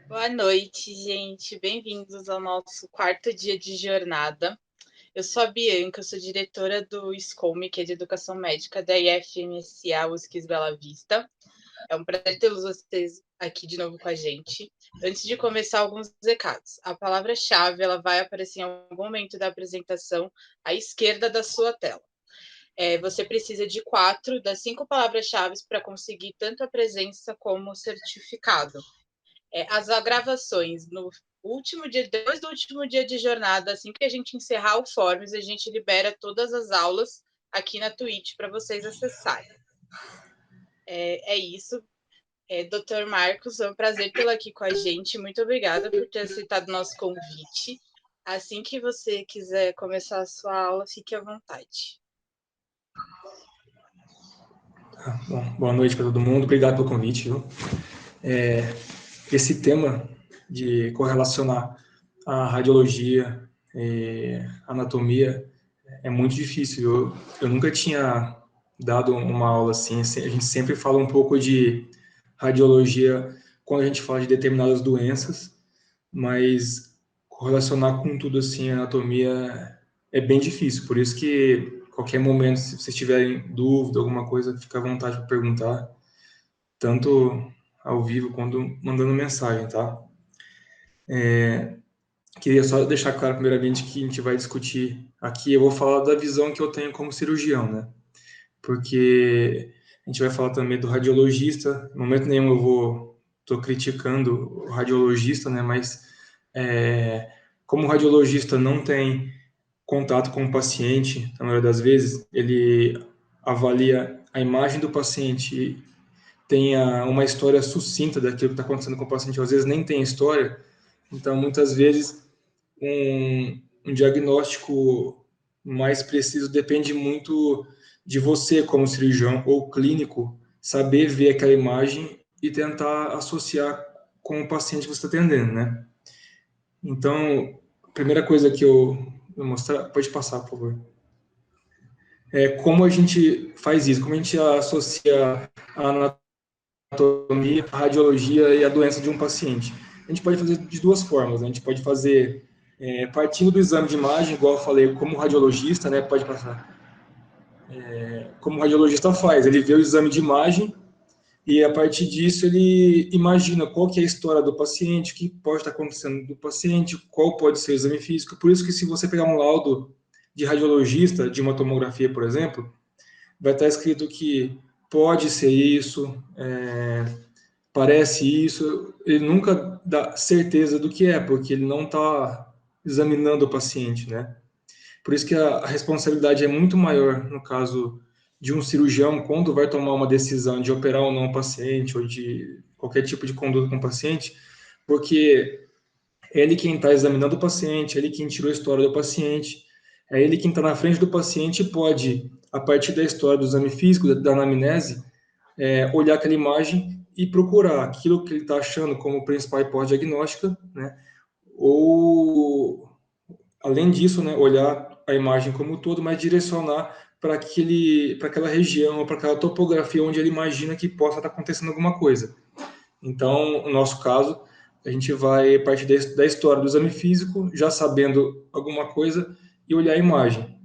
Boa noite, gente. Bem-vindos ao nosso quarto dia de jornada. Eu sou a Bianca, eu sou diretora do SCOME, que é de Educação Médica da IFMSA USCS Bela Vista. É um prazer tê-los vocês aqui de novo com a gente. Antes de começar, alguns recados. A palavra-chave ela vai aparecer em algum momento da apresentação à esquerda da sua tela. Você precisa de 4 das 5 palavras-chave para conseguir tanto a presença como o certificado. As gravações no último dia, depois do último dia de jornada, assim que a gente encerrar o Forms, a gente libera todas as aulas aqui na Twitch para vocês acessarem. É isso. Dr. Marcos, é um prazer tê-lo aqui com a gente. Muito obrigada por ter aceitado o nosso convite. Assim que você quiser começar a sua aula, fique à vontade. Bom, boa noite para todo mundo. Obrigado pelo convite. Viu? Esse tema de correlacionar a radiologia e anatomia é muito difícil. Eu nunca tinha dado uma aula assim. A gente sempre fala um pouco de radiologia quando a gente fala de determinadas doenças, mas correlacionar com tudo assim, a anatomia é bem difícil. Por isso que qualquer momento, se vocês tiverem dúvida, alguma coisa, fica à vontade para perguntar, tanto ao vivo quanto mandando mensagem, tá? Queria só deixar claro, primeiramente, que a gente vai discutir aqui, eu vou falar da visão que eu tenho como cirurgião, né? Porque a gente vai falar também do radiologista, em momento nenhum tô criticando o radiologista, né? Mas como o radiologista não tem contato com o paciente, na maioria das vezes, ele avalia a imagem do paciente, tenha uma história sucinta daquilo que está acontecendo com o paciente, às vezes nem tem história, então muitas vezes um diagnóstico mais preciso depende muito de você como cirurgião ou clínico saber ver aquela imagem e tentar associar com o paciente que você está atendendo, né? Então, a primeira coisa que eu vou mostrar, pode passar, por favor. Como a gente faz isso, como a gente associa a anatomia, a radiologia e a doença de um paciente. A gente pode fazer de duas formas, né? A gente pode fazer partindo do exame de imagem, igual eu falei, como radiologista, né? Pode passar. Como o radiologista faz, ele vê o exame de imagem e a partir disso ele imagina qual que é a história do paciente, o que pode estar acontecendo do paciente, qual pode ser o exame físico. Por isso que se você pegar um laudo de radiologista, de uma tomografia, por exemplo, vai estar escrito que pode ser isso, parece isso, ele nunca dá certeza do que é, porque ele não está examinando o paciente, né? Por isso que a responsabilidade é muito maior no caso de um cirurgião quando vai tomar uma decisão de operar ou não o paciente ou de qualquer tipo de conduta com o paciente, porque é ele quem está examinando o paciente, é ele quem tirou a história do paciente, é ele quem está na frente do paciente e pode, a partir da história do exame físico, da anamnese, olhar aquela imagem e procurar aquilo que ele está achando como principal hipótese diagnóstica, né? Ou, além disso, né, olhar a imagem como um todo, mas direcionar para aquela região, para aquela topografia onde ele imagina que possa estar acontecendo alguma coisa. Então, no nosso caso, a gente vai partir da história do exame físico, já sabendo alguma coisa, e olhar a imagem.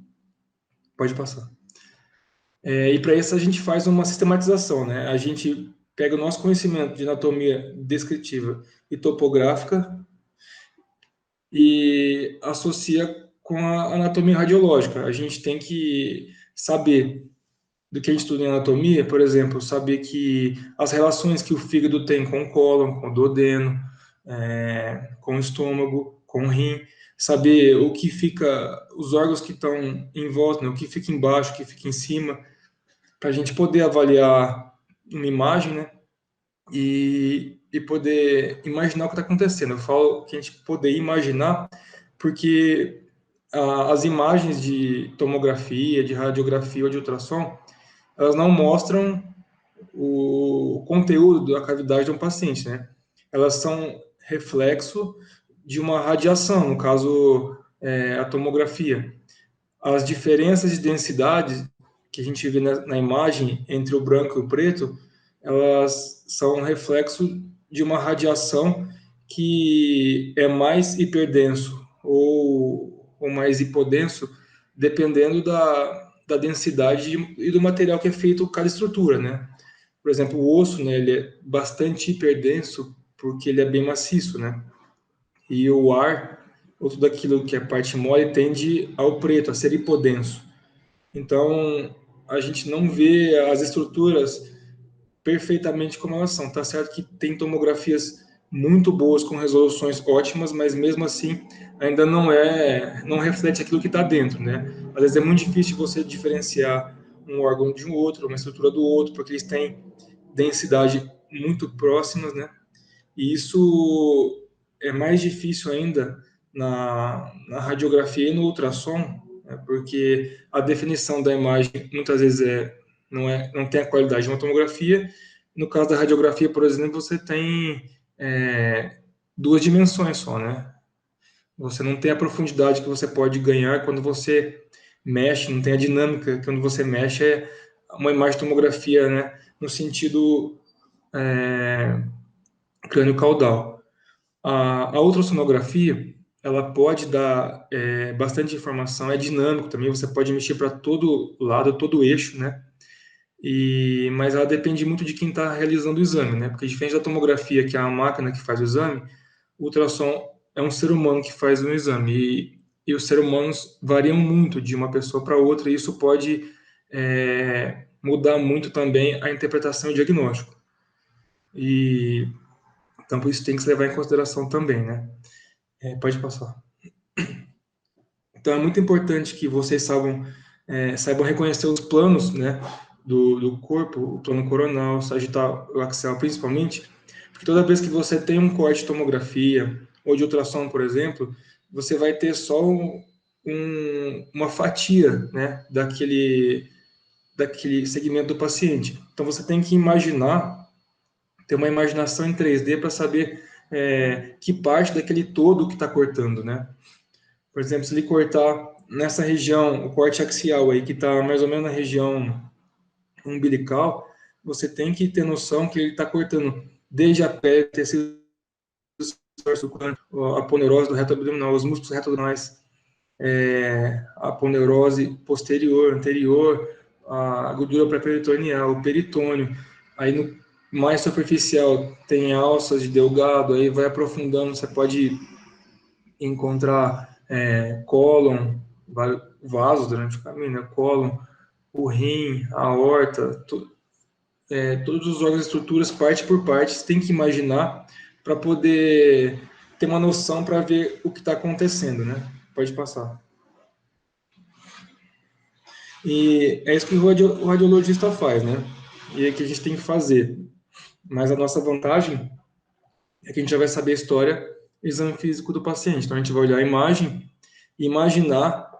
Pode passar. E para isso a gente faz uma sistematização, né? A gente pega o nosso conhecimento de anatomia descritiva e topográfica e associa com a anatomia radiológica. A gente tem que saber do que a gente estuda em anatomia, por exemplo, saber que as relações que o fígado tem com o cólon, com o duodeno, com o estômago, com o rim, saber o que fica, os órgãos que estão em volta, né, o que fica embaixo, o que fica em cima, para a gente poder avaliar uma imagem, né, e poder imaginar o que está acontecendo. Eu falo que a gente poder imaginar, porque as imagens de tomografia, de radiografia ou de ultrassom, elas não mostram o conteúdo da cavidade de um paciente, né? Elas são reflexo de uma radiação, no caso, a tomografia. As diferenças de densidade que a gente vê na imagem entre o branco e o preto, elas são um reflexo de uma radiação que é mais hiperdenso ou mais hipodenso, dependendo da densidade e do material que é feito cada estrutura, né? Por exemplo, o osso, né, ele é bastante hiperdenso porque ele é bem maciço, né? E o ar, ou tudo aquilo que é parte mole, tende ao preto, a ser hipodenso. Então, a gente não vê as estruturas perfeitamente como elas são. Tá certo que tem tomografias muito boas com resoluções ótimas, mas mesmo assim ainda não reflete aquilo que está dentro, né? Às vezes é muito difícil você diferenciar um órgão de um outro, uma estrutura do outro, porque eles têm densidade muito próximas, né? E isso é mais difícil ainda na radiografia e no ultrassom, né? Porque a definição da imagem muitas vezes não tem a qualidade de uma tomografia. No caso da radiografia, por exemplo, você tem duas dimensões só, né? Você não tem a profundidade que você pode ganhar quando você mexe, não tem a dinâmica que quando você mexe é uma imagem de tomografia, né? No sentido crânio-caudal. A ultrassonografia, ela pode dar bastante informação, é dinâmico também, você pode mexer para todo lado, todo o eixo, né? Mas ela depende muito de quem está realizando o exame, né? Porque diferente da tomografia, que é a máquina que faz o exame, o ultrassom é um ser humano que faz um exame. E os seres humanos variam muito de uma pessoa para outra, e isso pode mudar muito também a interpretação e o diagnóstico. Então, por isso tem que se levar em consideração também, né? Pode passar. Então, é muito importante que vocês saibam reconhecer os planos, né, do corpo, o plano coronal, sagital, o axial principalmente, porque toda vez que você tem um corte de tomografia ou de ultrassom, por exemplo, você vai ter só uma fatia, né, daquele segmento do paciente. Então, você tem que ter uma imaginação em 3D para saber que parte daquele todo que está cortando, né? Por exemplo, se ele cortar nessa região, o corte axial aí, que está mais ou menos na região umbilical, você tem que ter noção que ele está cortando desde a pele, tecido a aponeurose do reto abdominal, os músculos reto abdominais, a aponeurose posterior, anterior, a gordura pré-peritoneal, o peritônio. Aí no mais superficial tem alças de delgado, aí vai aprofundando, você pode encontrar cólon, vasos durante o caminho, né? Cólon, o rim, a aorta, todos os órgãos e estruturas, parte por parte, você tem que imaginar para poder ter uma noção para ver o que está acontecendo, né? Pode passar. E é isso que o radiologista faz, né? E é que a gente tem que fazer. Mas a nossa vantagem é que a gente já vai saber a história e exame físico do paciente. Então a gente vai olhar a imagem e imaginar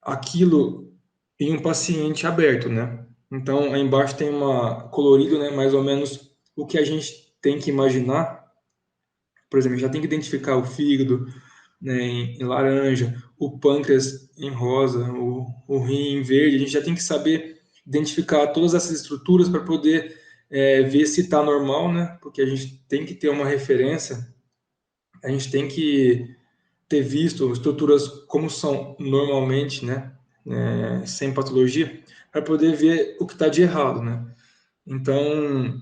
aquilo em um paciente aberto, né? Então aí embaixo tem uma colorido, né? Mais ou menos o que a gente tem que imaginar. Por exemplo, já tem que identificar o fígado, né, em laranja, o pâncreas em rosa, o rim em verde. A gente já tem que saber identificar todas essas estruturas para poder ver se está normal, né? Porque a gente tem que ter uma referência, a gente tem que ter visto estruturas como são normalmente, né? Sem patologia, para poder ver o que está de errado, né? Então,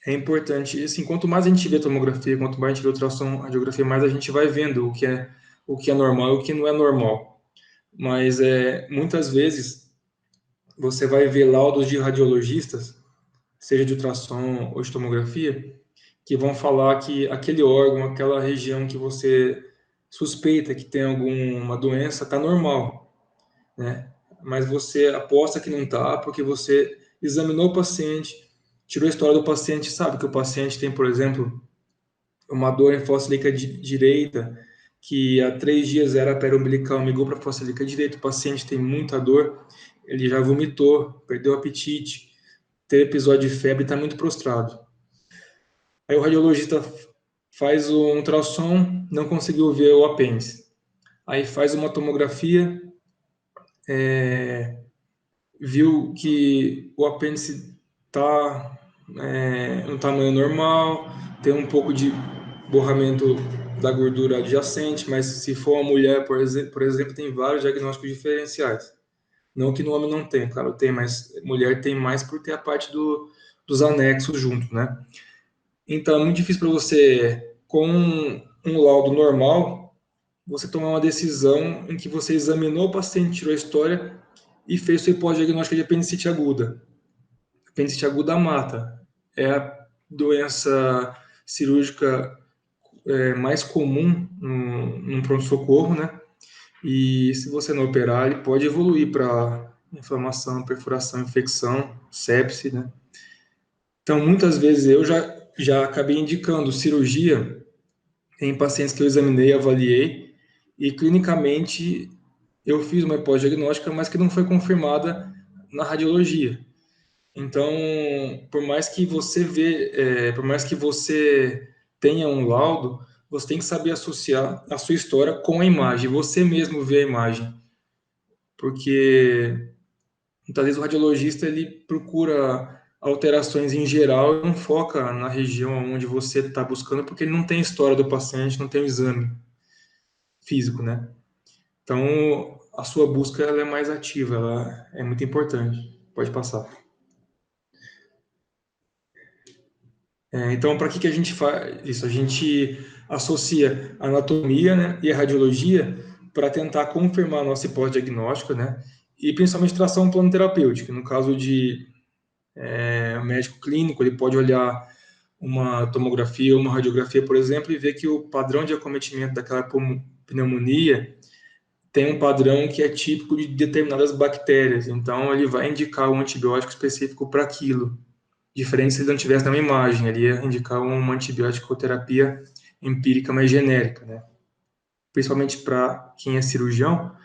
é importante, assim, quanto mais a gente vê tomografia, quanto mais a gente vê ultrassom, radiografia, mais a gente vai vendo o que é normal e o que não é normal. Mas muitas vezes você vai ver laudos de radiologistas, seja de ultrassom ou de tomografia, que vão falar que aquele órgão, aquela região que você suspeita que tem alguma doença está normal, né? Mas você aposta que não está porque você examinou o paciente, tirou a história do paciente, sabe que o paciente tem, por exemplo, uma dor em fossa ilíaca direita, que há 3 dias era periumbilical, migrou para a fossa ilíaca direita, o paciente tem muita dor, ele já vomitou, perdeu o apetite, teve episódio de febre e está muito prostrado. Aí o radiologista faz um ultrassom, não conseguiu ver o apêndice. Aí faz uma tomografia, viu que o apêndice está um tamanho normal, tem um pouco de borramento da gordura adjacente, mas se for uma mulher, por exemplo, tem vários diagnósticos diferenciais. Não que no homem não tem, claro, tem, mas mulher tem mais por ter a parte dos anexos junto, né? Então, é muito difícil para você, com um laudo normal, você tomar uma decisão em que você examinou o paciente, tirou a história e fez sua hipódiagnóstica de apendicite aguda. Apendicite aguda mata. É a doença cirúrgica mais comum no pronto-socorro, né? E se você não operar, ele pode evoluir para inflamação, perfuração, infecção, sepse, né? Então, muitas vezes eu já acabei indicando cirurgia em pacientes que eu examinei, avaliei, e clinicamente eu fiz uma hipódiagnóstica, mas que não foi confirmada na radiologia. Então, por mais que você tenha um laudo, você tem que saber associar a sua história com a imagem, você mesmo vê a imagem, porque muitas vezes o radiologista ele procura alterações em geral e não foca na região onde você está buscando, porque ele não tem a história do paciente, não tem o exame físico, né? Então, a sua busca ela é mais ativa, ela é muito importante. Pode passar. Então, para que a gente faz isso? A gente associa a anatomia, né, e a radiologia para tentar confirmar a nossa hipótese diagnóstica, né, e principalmente traçar um plano terapêutico. No caso de um médico clínico, ele pode olhar uma tomografia ou uma radiografia, por exemplo, e ver que o padrão de acometimento daquela pneumonia tem um padrão que é típico de determinadas bactérias. Então, ele vai indicar um antibiótico específico para aquilo. Diferente se ele não tivesse nenhuma imagem, ele ia indicar uma antibiótico terapia empírica mais genérica, né? Principalmente para quem é cirurgião,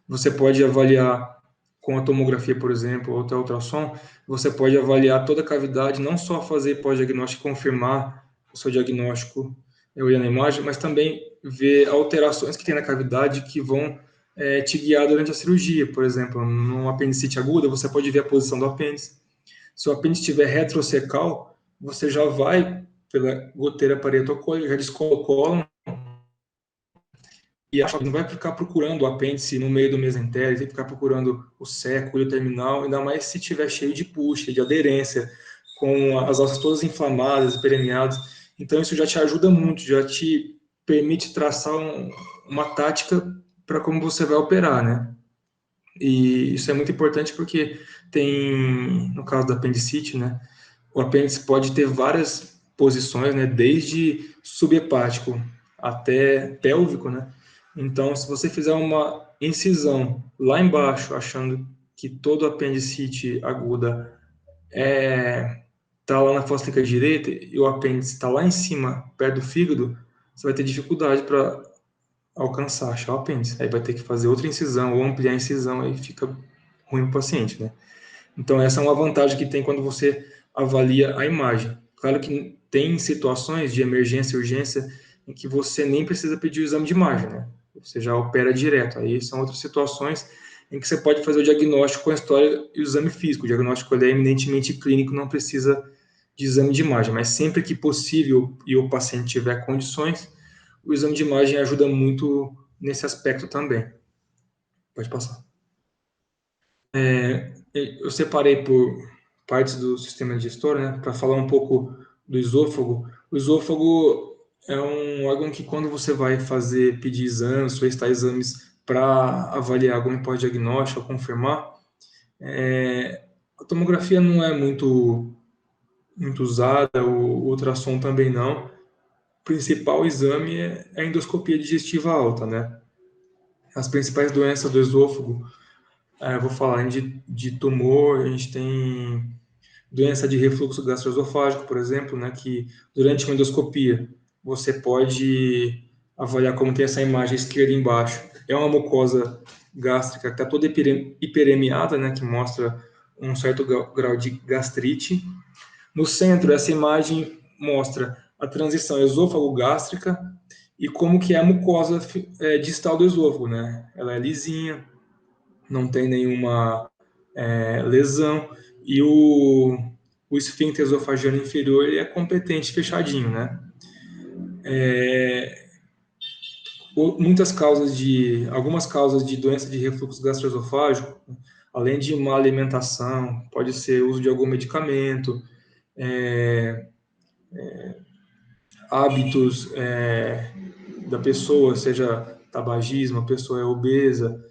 você pode avaliar com a tomografia, por exemplo, ou até ultrassom, você pode avaliar toda a cavidade, não só fazer pós-diagnóstico e confirmar o seu diagnóstico olhando a imagem, mas também ver alterações que tem na cavidade que vão te guiar durante a cirurgia. Por exemplo, numa apendicite aguda, você pode ver a posição do apêndice. Se o apêndice estiver retrocecal, você já vai pela goteira parietocólica, já descola e não vai ficar procurando o apêndice no meio do mesentério, tem que ficar procurando o seco e o terminal, ainda mais se estiver cheio de puxa, de aderência, com as alças todas inflamadas, permeadas. Então, isso já te ajuda muito, já te permite traçar uma tática para como você vai operar, né? E isso é muito importante porque tem, no caso da apendicite, né? O apêndice pode ter várias posições, né? Desde subhepático até pélvico, né? Então, se você fizer uma incisão lá embaixo, achando que todo apendicite aguda tá lá na fossa ilíaca direita e o apêndice está lá em cima, perto do fígado, você vai ter dificuldade para alcançar, achar o apêndice. Aí vai ter que fazer outra incisão ou ampliar a incisão, aí fica ruim para o paciente, né? Então, essa é uma vantagem que tem quando você avalia a imagem. Claro que tem situações de emergência e urgência em que você nem precisa pedir o exame de imagem, né? Você já opera direto. Aí são outras situações em que você pode fazer o diagnóstico com a história e o exame físico. O diagnóstico ele é eminentemente clínico, não precisa de exame de imagem, mas sempre que possível e o paciente tiver condições, o exame de imagem ajuda muito nesse aspecto também. Pode passar. Eu separei por partes do sistema digestor, né, para falar um pouco do esôfago. O esôfago é um órgão que quando você vai pedir exames, solicitar exames para avaliar algum hipodiagnóstico, confirmar, a tomografia não é muito usada, o ultrassom também não. O principal exame é a endoscopia digestiva alta, né? As principais doenças do esôfago, eu vou falar de tumor, a gente tem doença de refluxo gastroesofágico, por exemplo, né, que durante uma endoscopia você pode avaliar como tem essa imagem esquerda embaixo. É uma mucosa gástrica que está toda hiperemiada, né, que mostra um certo grau de gastrite. No centro, essa imagem mostra a transição esôfago-gástrica e como que é a mucosa distal do esôfago, né? Ela é lisinha, não tem nenhuma lesão e o esfíncter esofagiano inferior ele é competente, fechadinho, né? Algumas causas de doença de refluxo gastroesofágico, além de má alimentação, pode ser uso de algum medicamento, hábitos da pessoa, seja tabagismo, a pessoa é obesa,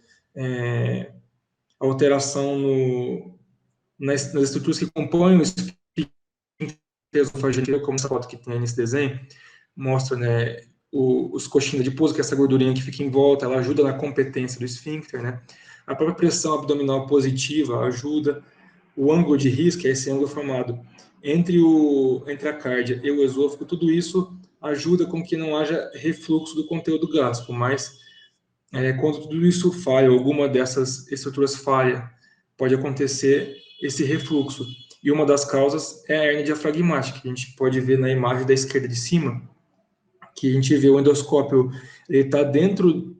alteração nas estruturas que compõem o esfíncter esofagiano, como essa foto que tem nesse desenho, mostra, né, os coxins de adiposo, que é essa gordurinha que fica em volta, ela ajuda na competência do esfíncter, né? A própria pressão abdominal positiva ajuda. O ângulo de risco, que é esse ângulo formado entre a cárdia e o esôfago, tudo isso ajuda com que não haja refluxo do conteúdo gástrico, mas quando tudo isso falha, alguma dessas estruturas falha, pode acontecer esse refluxo. E uma das causas é a hérnia diafragmática, que a gente pode ver na imagem da esquerda de cima, que a gente vê o endoscópio, ele está dentro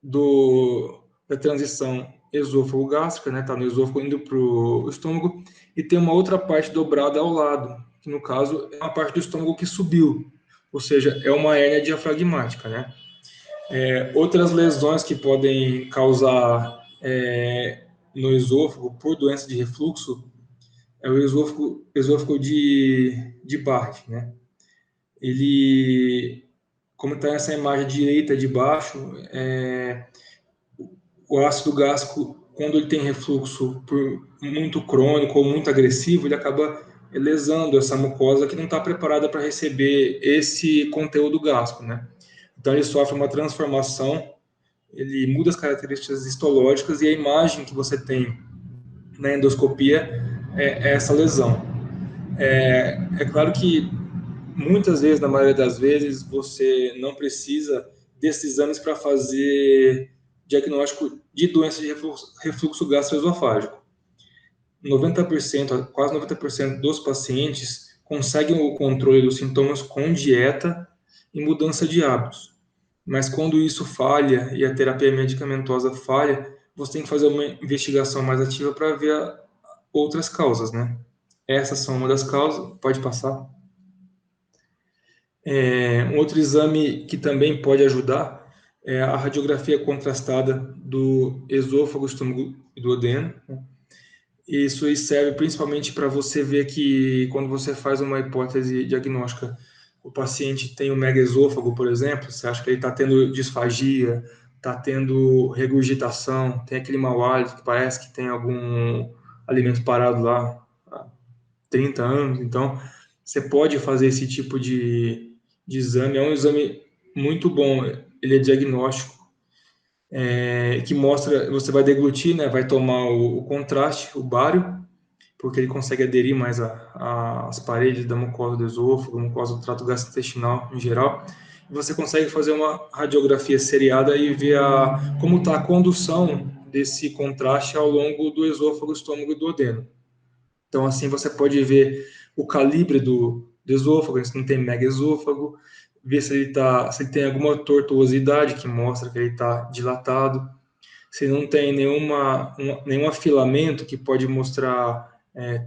da transição esôfago-gástrica, né? Está no esôfago indo para o estômago, e tem uma outra parte dobrada ao lado, que no caso é uma parte do estômago que subiu, ou seja, é uma hérnia diafragmática, né? Outras lesões que podem causar no esôfago por doença de refluxo é o esôfago de Barrett, né? Ele, como está nessa imagem direita de baixo, o ácido gástrico, quando ele tem refluxo muito crônico ou muito agressivo, ele acaba lesando essa mucosa que não está preparada para receber esse conteúdo gástrico, né? Então ele sofre uma transformação, ele muda as características histológicas e a imagem que você tem na endoscopia é essa lesão. É claro que muitas vezes, na maioria das vezes, você não precisa desses exames para fazer diagnóstico de doença de refluxo gastroesofágico. 90%, quase 90% dos pacientes conseguem o controle dos sintomas com dieta e mudança de hábitos. Mas quando isso falha e a terapia medicamentosa falha, você tem que fazer uma investigação mais ativa para ver outras causas, né? Essas são uma das causas. Pode passar. Um outro exame que também pode ajudar é a radiografia contrastada do esôfago, estômago e duodeno. Isso aí serve principalmente para você ver que quando você faz uma hipótese diagnóstica, o paciente tem um megaesôfago, por exemplo, você acha que ele está tendo disfagia, está tendo regurgitação, tem aquele mau hálito que parece que tem algum alimento parado lá há 30 anos. Então, você pode fazer esse tipo de exame. É um exame muito bom, ele é diagnóstico, que mostra, você vai deglutir, né, vai tomar o contraste, o bário, porque ele consegue aderir mais às paredes da mucosa do esôfago, mucosa do trato gastrointestinal em geral. E você consegue fazer uma radiografia seriada e ver como está a condução desse contraste ao longo do esôfago, estômago e duodeno. Então, assim, você pode ver o calibre do esôfago, se não tem megaesôfago, ver se ele tem alguma tortuosidade que mostra que ele está dilatado, se não tem nenhum afilamento que pode mostrar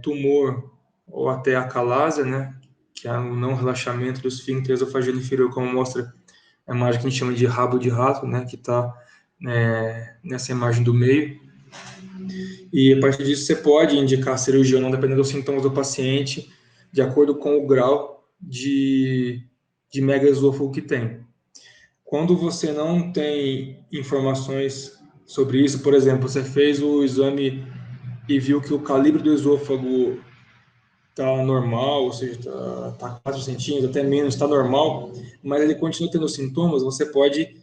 tumor ou até acalásia, né, que é o não relaxamento do esfíncter esofagiano inferior, como mostra a imagem que a gente chama de rabo de rato, né, que está nessa imagem do meio. E a partir disso você pode indicar cirurgia, não dependendo dos sintomas do paciente, de acordo com o grau de megaesôfago que tem. Quando você não tem informações sobre isso, por exemplo, você fez o exame e viu que o calibre do esôfago está normal, ou seja, está 4 centímetros, até menos, está normal, mas ele continua tendo sintomas, você pode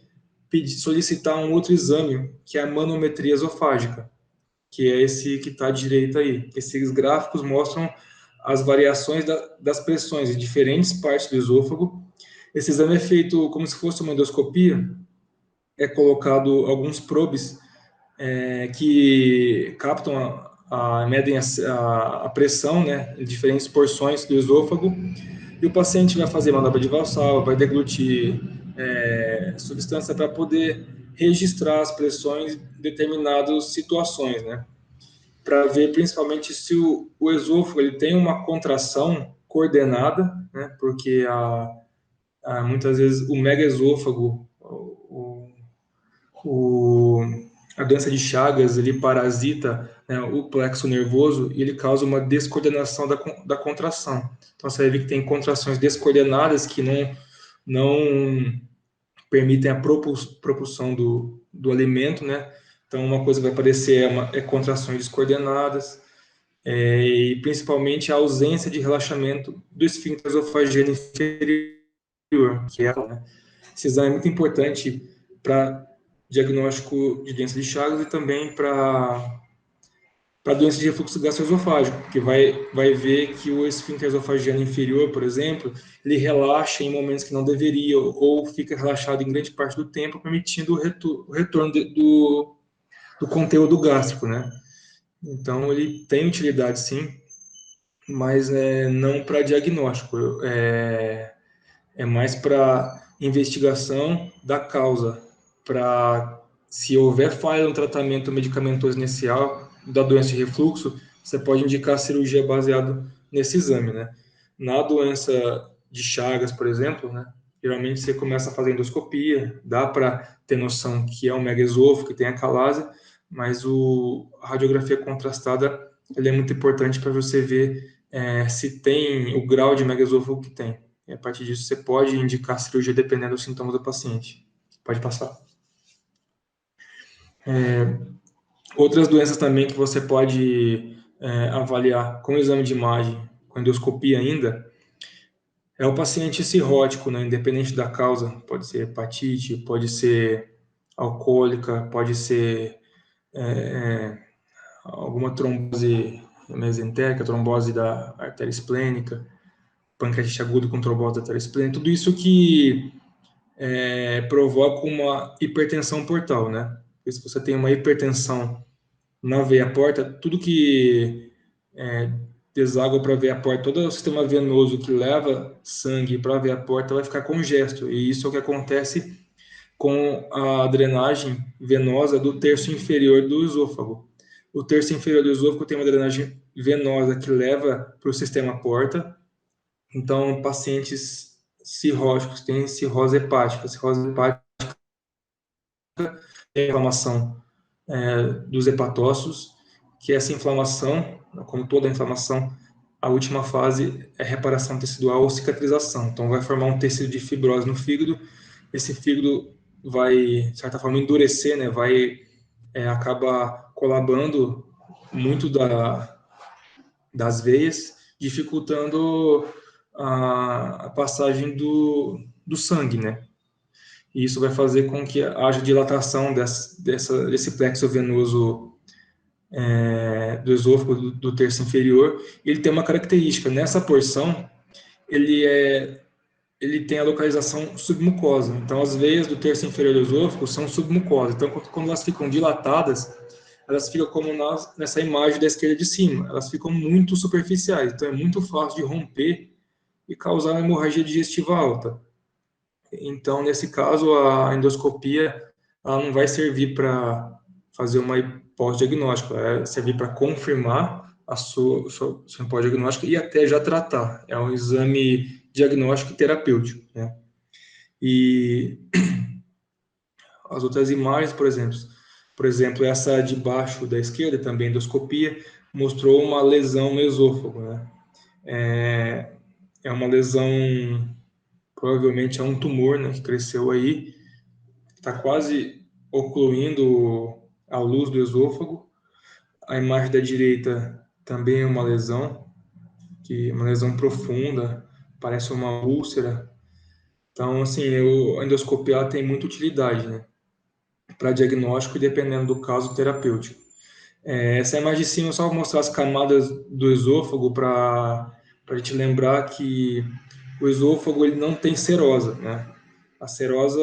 solicitar um outro exame, que é a manometria esofágica, que é esse que está à direita aí. Esses gráficos mostram as variações das pressões em diferentes partes do esôfago. Esse exame é feito como se fosse uma endoscopia, é colocado alguns probes que captam medem a pressão, né, em diferentes porções do esôfago, e o paciente vai fazer manobra de Valsalva, vai deglutir substância para poder registrar as pressões em determinadas situações, né? para ver principalmente se o esôfago ele tem uma contração coordenada, né? Porque muitas vezes o megaesôfago, o, a doença de Chagas, ele parasita, né, o plexo nervoso e ele causa uma descoordenação da contração. Então você vai ver que tem contrações descoordenadas que não permitem a propulsão do alimento, né? Então uma coisa que vai aparecer é contrações descoordenadas, e principalmente a ausência de relaxamento do esfíncter esofageno inferior, que é, né? Esse exame é muito importante para diagnóstico de doença de Chagas e também para doença de refluxo gastroesofágico, porque vai ver que o esfíncter esofageno inferior, por exemplo, ele relaxa em momentos que não deveria, ou fica relaxado em grande parte do tempo, permitindo o retorno do conteúdo gástrico, né? Então, ele tem utilidade, sim, mas não para diagnóstico, é mais para investigação da causa, para se houver falha no tratamento medicamentoso inicial da doença de refluxo, você pode indicar cirurgia baseado nesse exame, né? Na doença de Chagas, por exemplo, né? Geralmente você começa a fazer endoscopia, dá para ter noção que é um megaesôfago, que tem a calase, mas a radiografia contrastada ele é muito importante para você ver se tem o grau de megaesôfago que tem. E a partir disso, você pode indicar cirurgia dependendo dos sintomas do paciente. Pode passar. Outras doenças também que você pode avaliar com exame de imagem, com endoscopia ainda, é o paciente cirrótico, né? Independente da causa. Pode ser hepatite, pode ser alcoólica, pode ser alguma trombose mesentérica, trombose da artéria esplênica, pancreatite aguda com trombose da artéria esplênica. Tudo isso que provoca uma hipertensão portal, né? Porque se você tem uma hipertensão na veia porta, tudo que deságua para a veia porta, todo o sistema venoso que leva sangue para a veia porta vai ficar congesto, e isso é o que acontece com a drenagem venosa do terço inferior do esôfago. O terço inferior do esôfago tem uma drenagem venosa que leva para o sistema porta, então pacientes cirróticos têm cirrose hepática. Cirrose hepática é a inflamação dos hepatócitos, que essa inflamação, como toda inflamação, a última fase é reparação tecidual ou cicatrização. Então, vai formar um tecido de fibrose no fígado. Esse fígado vai, de certa forma, endurecer, né? Vai acabar colabando muito das veias, dificultando a passagem do sangue, né? E isso vai fazer com que haja dilatação desse plexo venoso do esôfago do terço inferior. Ele tem uma característica, nessa porção, ele tem a localização submucosa. Então, as veias do terço inferior do esôfago são submucosas. Então, quando elas ficam dilatadas, elas ficam como nessa imagem da esquerda de cima. Elas ficam muito superficiais. Então, é muito fácil de romper e causar uma hemorragia digestiva alta. Então, nesse caso, a endoscopia ela não vai servir para fazer uma hipótese diagnóstica, vai servir para confirmar a sua hipótese diagnóstica e até já tratar. É um exame diagnóstico e terapêutico, né? E as outras imagens, por exemplo, essa de baixo da esquerda, também endoscopia, mostrou uma lesão no esôfago, né? É uma lesão, provavelmente é um tumor, né, que cresceu aí, está quase ocluindo a luz do esôfago. A imagem da direita também é uma lesão, uma lesão profunda, parece uma úlcera. Então, assim, a endoscopia ela tem muita utilidade, né, para diagnóstico e, dependendo do caso, terapêutico. Essa imagem de cima eu só vou mostrar as camadas do esôfago para a gente lembrar que o esôfago ele não tem serosa, né? A serosa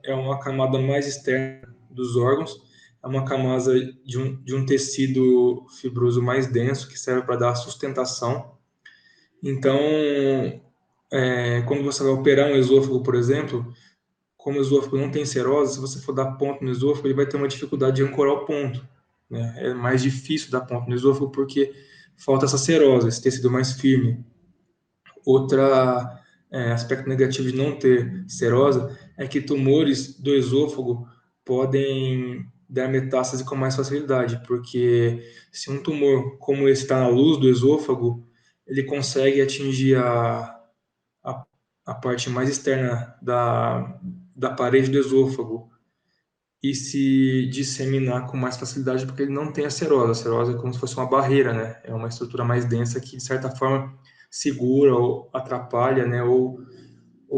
é uma camada mais externa dos órgãos, é uma camada de um tecido fibroso mais denso que serve para dar sustentação. Então, quando você vai operar um esôfago, por exemplo, como o esôfago não tem serose, se você for dar ponto no esôfago, ele vai ter uma dificuldade de ancorar o ponto. né? É mais difícil dar ponto no esôfago porque falta essa serose, esse tecido mais firme. Outra aspecto negativo de não ter serosa é que tumores do esôfago podem dar metástase com mais facilidade, porque se um tumor como esse está na luz do esôfago, ele consegue atingir a, a parte mais externa da parede do esôfago e se disseminar com mais facilidade porque ele não tem a serosa. A serosa é como se fosse uma barreira, né? É uma estrutura mais densa que, de certa forma, segura ou atrapalha, né? Ou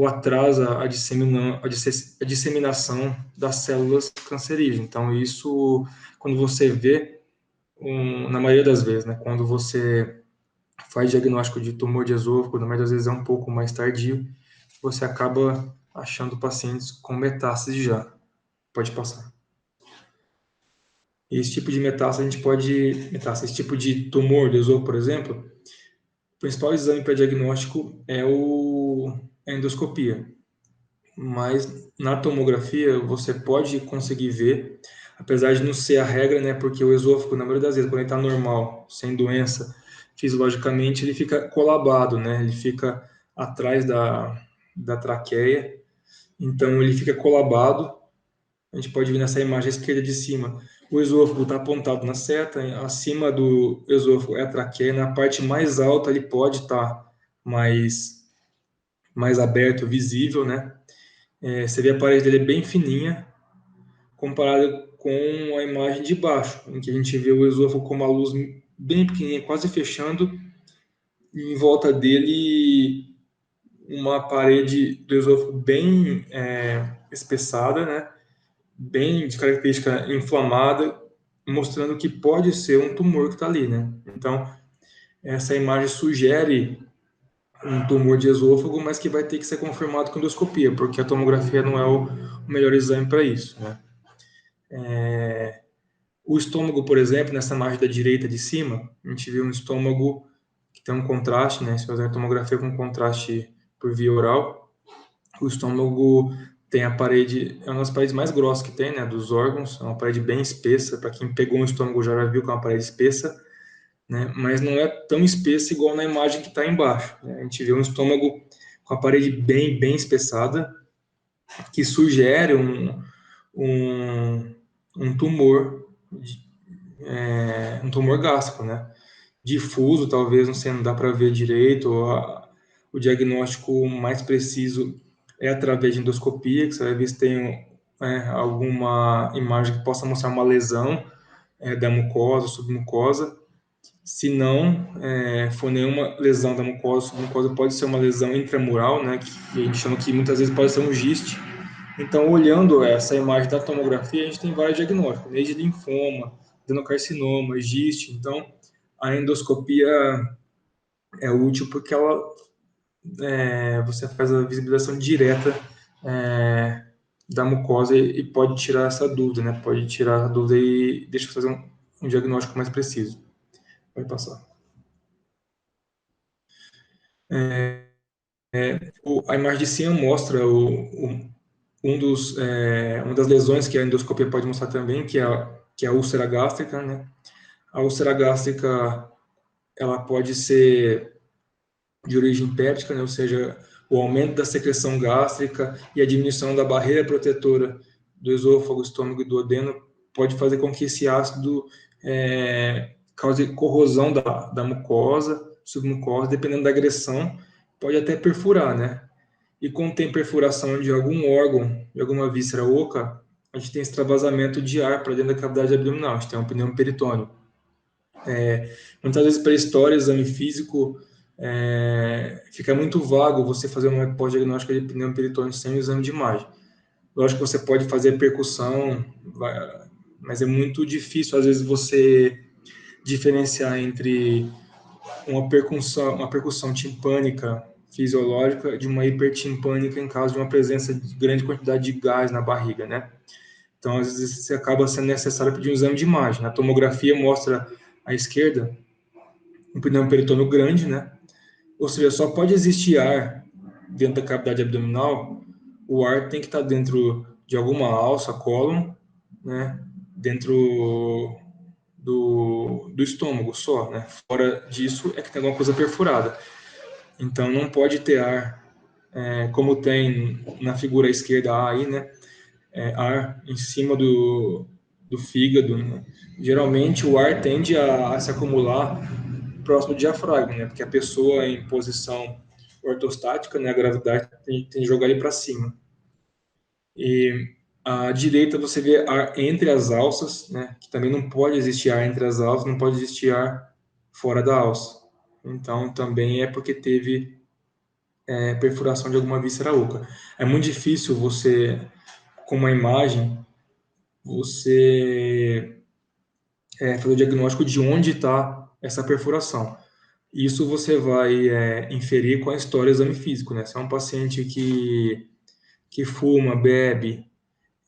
atrasa a disseminação das células cancerígenas. Então, isso, quando você vê, na maioria das vezes, né? Quando você faz diagnóstico de tumor de esôfago, na maioria das vezes é um pouco mais tardio, você acaba achando pacientes com metástase já. Pode passar. Esse tipo de metástase a gente pode, esse tipo de tumor de esôfago, por exemplo, o principal exame para diagnóstico é a endoscopia. Mas na tomografia você pode conseguir ver, apesar de não ser a regra, né? Porque o esôfago, na maioria das vezes, quando ele está normal, sem doença, fisiologicamente ele fica colabado, né? Ele fica atrás da traqueia, então ele fica colabado. A gente pode ver nessa imagem à esquerda de cima. O esôfago está apontado na seta, acima do esôfago é a traqueia, na parte mais alta ele pode estar mais aberto, visível, né? Você vê a parede dele é bem fininha, comparada com a imagem de baixo, em que a gente vê o esôfago com uma luz bem pequenininha, quase fechando, e em volta dele uma parede do esôfago bem espessada, né? Bem de característica inflamada, mostrando que pode ser um tumor que está ali, né? Então, essa imagem sugere um tumor de esôfago, mas que vai ter que ser confirmado com endoscopia, porque a tomografia não é o melhor exame para isso, né? O estômago, por exemplo, nessa imagem da direita de cima, a gente vê um estômago que tem um contraste, né? Se fazer a tomografia com contraste por via oral, o estômago tem a parede, é uma das paredes mais grossas que tem, né, dos órgãos, é uma parede bem espessa, para quem pegou um estômago já viu que é uma parede espessa, né, mas não é tão espessa igual na imagem que está embaixo, né? A gente vê um estômago com a parede bem espessada, que sugere um, um tumor, um tumor gástrico, né? Difuso, talvez, não sei, não dá para ver direito, o diagnóstico mais preciso é através de endoscopia, que você vai ver se tem alguma imagem que possa mostrar uma lesão da mucosa, submucosa. Se não for nenhuma lesão da mucosa, submucosa pode ser uma lesão intramural, né, que a gente chama que muitas vezes pode ser um giste. Então, olhando essa imagem da tomografia, a gente tem vários diagnósticos, desde linfoma, adenocarcinoma, giste. Então, a endoscopia é útil porque você faz a visibilização direta da mucosa e pode tirar essa dúvida, né? Pode tirar a dúvida e deixa eu fazer um diagnóstico mais preciso. Pode passar. A imagem de cima mostra uma das lesões que a endoscopia pode mostrar também, que é a úlcera gástrica, né? A úlcera gástrica, ela pode ser de origem péptica, né? Ou seja, o aumento da secreção gástrica e a diminuição da barreira protetora do esôfago, estômago e do duodeno pode fazer com que esse ácido cause corrosão da mucosa, submucosa, dependendo da agressão, pode até perfurar, né? E quando tem perfuração de algum órgão, de alguma víscera oca, a gente tem extravasamento de ar para dentro da cavidade abdominal, a gente tem um pneumoperitônio. Muitas vezes, para história, exame físico, fica muito vago você fazer uma pós-diagnóstica de pneumoperitônio sem o exame de imagem. Lógico que você pode fazer percussão, mas é muito difícil, às vezes, você diferenciar entre uma percussão timpânica fisiológica de uma hipertimpânica em caso de uma presença de grande quantidade de gás na barriga, né? Então, às vezes, você acaba sendo necessário pedir um exame de imagem. A tomografia mostra à esquerda um pneumoperitônio grande, né? Ou seja, só pode existir ar dentro da cavidade abdominal, o ar tem que estar dentro de alguma alça, cólon, né? Dentro do estômago só, né? Fora disso é que tem alguma coisa perfurada. Então não pode ter ar, como tem na figura esquerda aí, né? Ar em cima do fígado, né? Geralmente o ar tende a se acumular próximo do diafragma, né? Porque a pessoa em posição ortostática, né? A gravidade tem que jogar ele para cima. E à direita você vê ar entre as alças, né? Que também não pode existir ar entre as alças, não pode existir ar fora da alça. Então também é porque teve perfuração de alguma víscera oca. É muito difícil você, com uma imagem, você fazer o diagnóstico de onde está essa perfuração. Isso você vai inferir com a história do exame físico, né? Se é um paciente que fuma, bebe,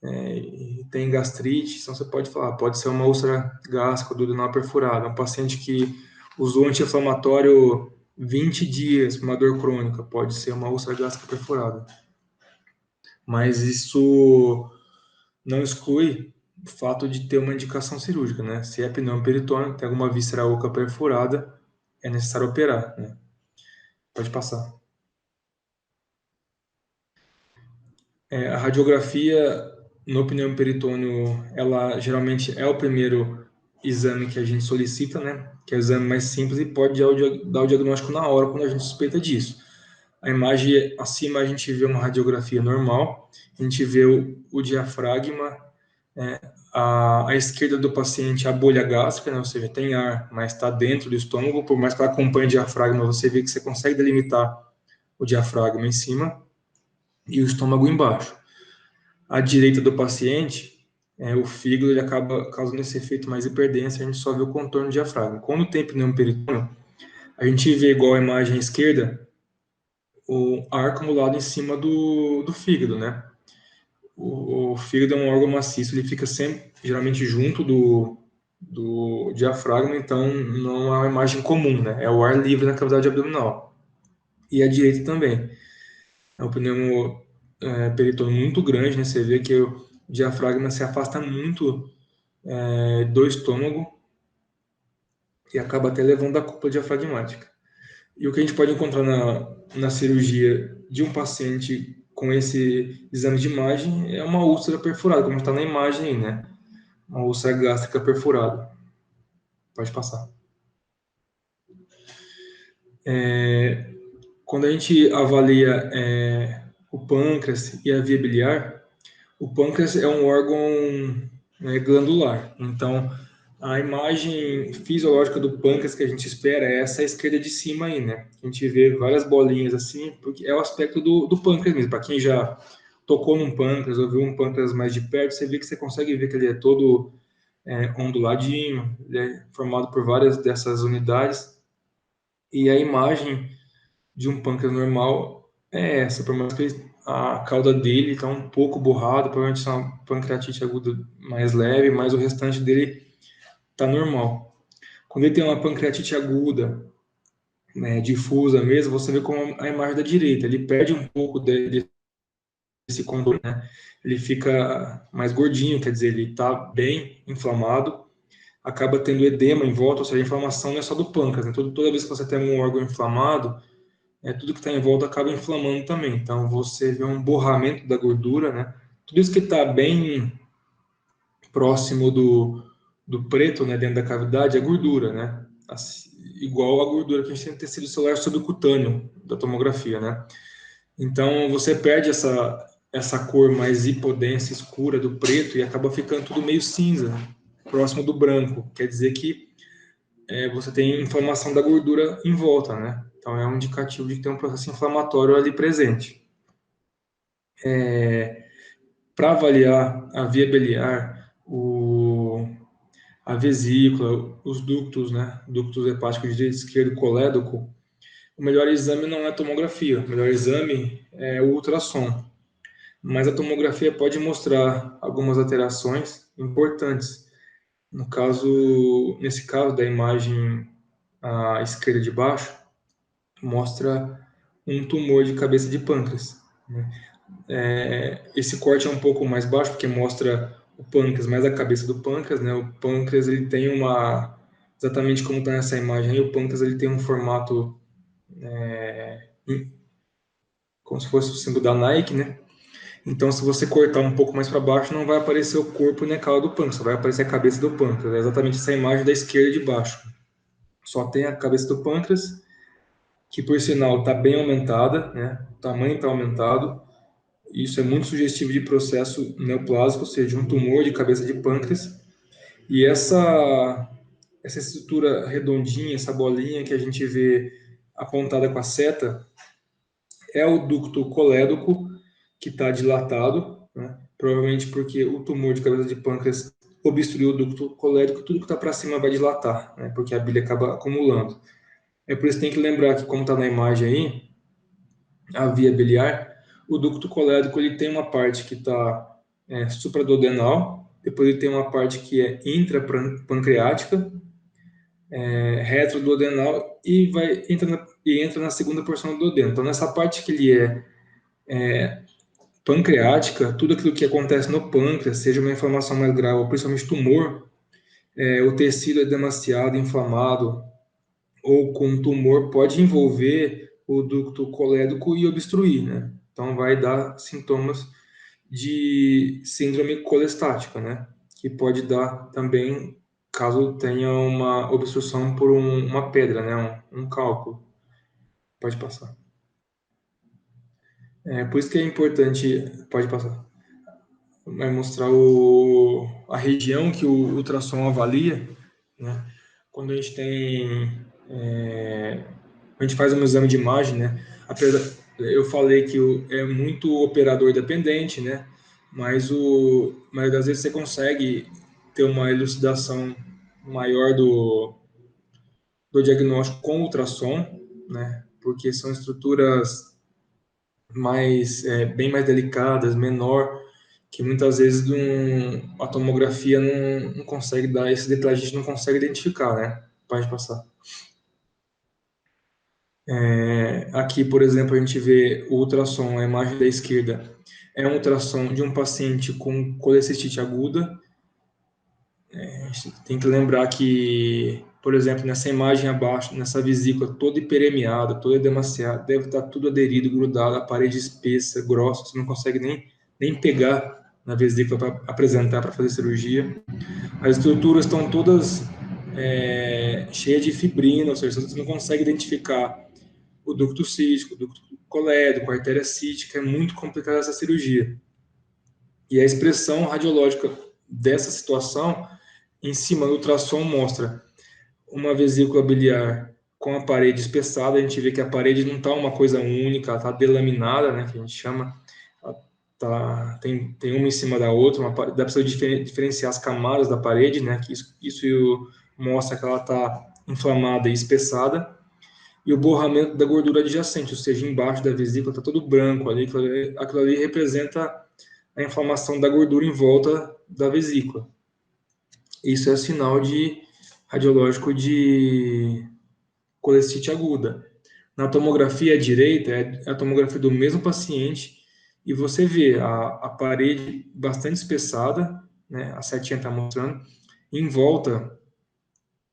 e tem gastrite, então você pode falar, pode ser uma úlcera gástrica duodenal perfurada. Um paciente que usou anti-inflamatório 20 dias com uma dor crônica, pode ser uma úlcera gástrica perfurada. Mas isso não exclui o fato de ter uma indicação cirúrgica, né? Se é pneumo peritônio, tem alguma víscera oca perfurada, é necessário operar, né? Pode passar. A radiografia no pneumo peritônio, ela geralmente é o primeiro exame que a gente solicita, né? Que é o exame mais simples e pode dar o diagnóstico na hora quando a gente suspeita disso. A imagem acima a gente vê uma radiografia normal, a gente vê o diafragma, à esquerda do paciente a bolha gástrica, né? Ou seja, tem ar, mas está dentro do estômago, por mais que ela acompanhe o diafragma, você vê que você consegue delimitar o diafragma em cima e o estômago embaixo. À direita do paciente, o fígado ele acaba causando esse efeito mais hiperdenso, a gente só vê o contorno do diafragma. Quando tem pneumo peritônio, a gente vê igual a imagem esquerda, o ar acumulado em cima do fígado, né? O fígado é um órgão maciço, ele fica sempre, geralmente, junto do diafragma, então não é uma imagem comum, né? É o ar livre na cavidade abdominal. E a direita também. É um pneumo peritônio muito grande, né? Você vê que o diafragma se afasta muito do estômago e acaba até levando a cúpula diafragmática. E o que a gente pode encontrar na cirurgia de um paciente com esse exame de imagem é uma úlcera perfurada, como está na imagem aí, né? Uma úlcera gástrica perfurada. Pode passar. Quando a gente avalia o pâncreas e a via biliar, o pâncreas é um órgão glandular. Então, a imagem fisiológica do pâncreas que a gente espera é essa esquerda de cima aí, né? A gente vê várias bolinhas assim, porque é o aspecto do pâncreas mesmo. Para quem já tocou num pâncreas ou viu um pâncreas mais de perto, você vê que você consegue ver que ele é todo onduladinho, ele é formado por várias dessas unidades. E a imagem de um pâncreas normal é essa, por mais que a cauda dele está um pouco borrada, provavelmente é uma pancreatite aguda mais leve, mas o restante dele está normal. Quando ele tem uma pancreatite aguda, né, difusa mesmo, você vê como a imagem da direita, ele perde um pouco desse contorno, né? Ele fica mais gordinho, quer dizer, ele está bem inflamado, acaba tendo edema em volta, ou seja, a inflamação não é só do pâncreas, né? Toda vez que você tem um órgão inflamado, tudo que está em volta acaba inflamando também. Então você vê um borramento da gordura, né? Tudo isso que está bem próximo do preto, né, dentro da cavidade, é gordura, né? Assim, igual a gordura que a gente tem no tecido celular subcutâneo da tomografia, né? Então você perde essa cor mais hipodensa, escura do preto e acaba ficando tudo meio cinza, né? Próximo do branco. Quer dizer que você tem inflamação da gordura em volta, né? Então é um indicativo de que tem um processo inflamatório ali presente. Para avaliar a via biliar, a vesícula, os ductos, né? Ductos hepáticos direito, esquerdo, colédoco, o melhor exame não é a tomografia, o melhor exame é o ultrassom. Mas a tomografia pode mostrar algumas alterações importantes. Nesse caso da imagem à esquerda de baixo, mostra um tumor de cabeça de pâncreas, né? Esse corte é um pouco mais baixo, porque mostra o pâncreas mais a cabeça do pâncreas, né? O pâncreas ele tem exatamente como está nessa imagem aí, o pâncreas ele tem um formato como se fosse o símbolo da Nike, né? Então, se você cortar um pouco mais para baixo, não vai aparecer o corpo nem a cauda do pâncreas, só vai aparecer a cabeça do pâncreas. É exatamente essa imagem da esquerda de baixo. Só tem a cabeça do pâncreas, que por sinal está bem aumentada, né? O tamanho está aumentado. Isso é muito sugestivo de processo neoplásico, ou seja, de um tumor de cabeça de pâncreas. E essa estrutura redondinha, essa bolinha que a gente vê apontada com a seta, é o ducto colédoco que está dilatado, né? Provavelmente porque o tumor de cabeça de pâncreas obstruiu o ducto colédoco, tudo que está para cima vai dilatar, né? Porque a bile acaba acumulando. É por isso que tem que lembrar que, como está na imagem aí, a via biliar, o ducto colédoco ele tem uma parte que está supraduodenal, depois ele tem uma parte que é intrapancreática, retroduodenal e entra na segunda porção do duodeno. Então, nessa parte que ele é pancreática, tudo aquilo que acontece no pâncreas, seja uma inflamação mais grave, ou principalmente tumor, o tecido é demasiado inflamado ou com tumor, pode envolver o ducto colédoco e obstruir, né? Então vai dar sintomas de síndrome colestática, né? Que pode dar também caso tenha uma obstrução por uma pedra, né? Um cálculo. Pode passar. Por isso que é importante, pode passar, vai mostrar a região que o ultrassom avalia, né? Quando a gente tem, a gente faz um exame de imagem, né? Apesar, eu falei que é muito operador dependente, né? Mas às vezes você consegue ter uma elucidação maior do diagnóstico com ultrassom, né? Porque são estruturas bem mais delicadas, menor, que muitas vezes a tomografia não consegue dar esse detalhe, a gente não consegue identificar, né? Pode passar. Aqui, por exemplo, a gente vê o ultrassom, a imagem da esquerda, é um ultrassom de um paciente com colecistite aguda. A gente tem que lembrar que, por exemplo, nessa imagem abaixo, nessa vesícula toda hiperemiada, toda edemaciada, deve estar tudo aderido, grudado, a parede espessa, grossa, você não consegue nem pegar na vesícula para apresentar para fazer cirurgia. As estruturas estão todas cheias de fibrina, ou seja, você não consegue identificar o ducto cístico, o ducto colédoco, a artéria cística, é muito complicada essa cirurgia. E a expressão radiológica dessa situação em cima do ultrassom mostra uma vesícula biliar com a parede espessada, a gente vê que a parede não está uma coisa única, ela está delaminada, né, que a gente chama, tem uma em cima da outra, dá para diferenciar as camadas da parede, né, que isso mostra que ela está inflamada e espessada, e o borramento da gordura adjacente, ou seja, embaixo da vesícula está todo branco ali, aquilo ali representa a inflamação da gordura em volta da vesícula. Isso é sinal radiológico de colestite aguda. Na tomografia à direita, é a tomografia do mesmo paciente, e você vê a parede bastante espessada, né, a setinha está mostrando, em volta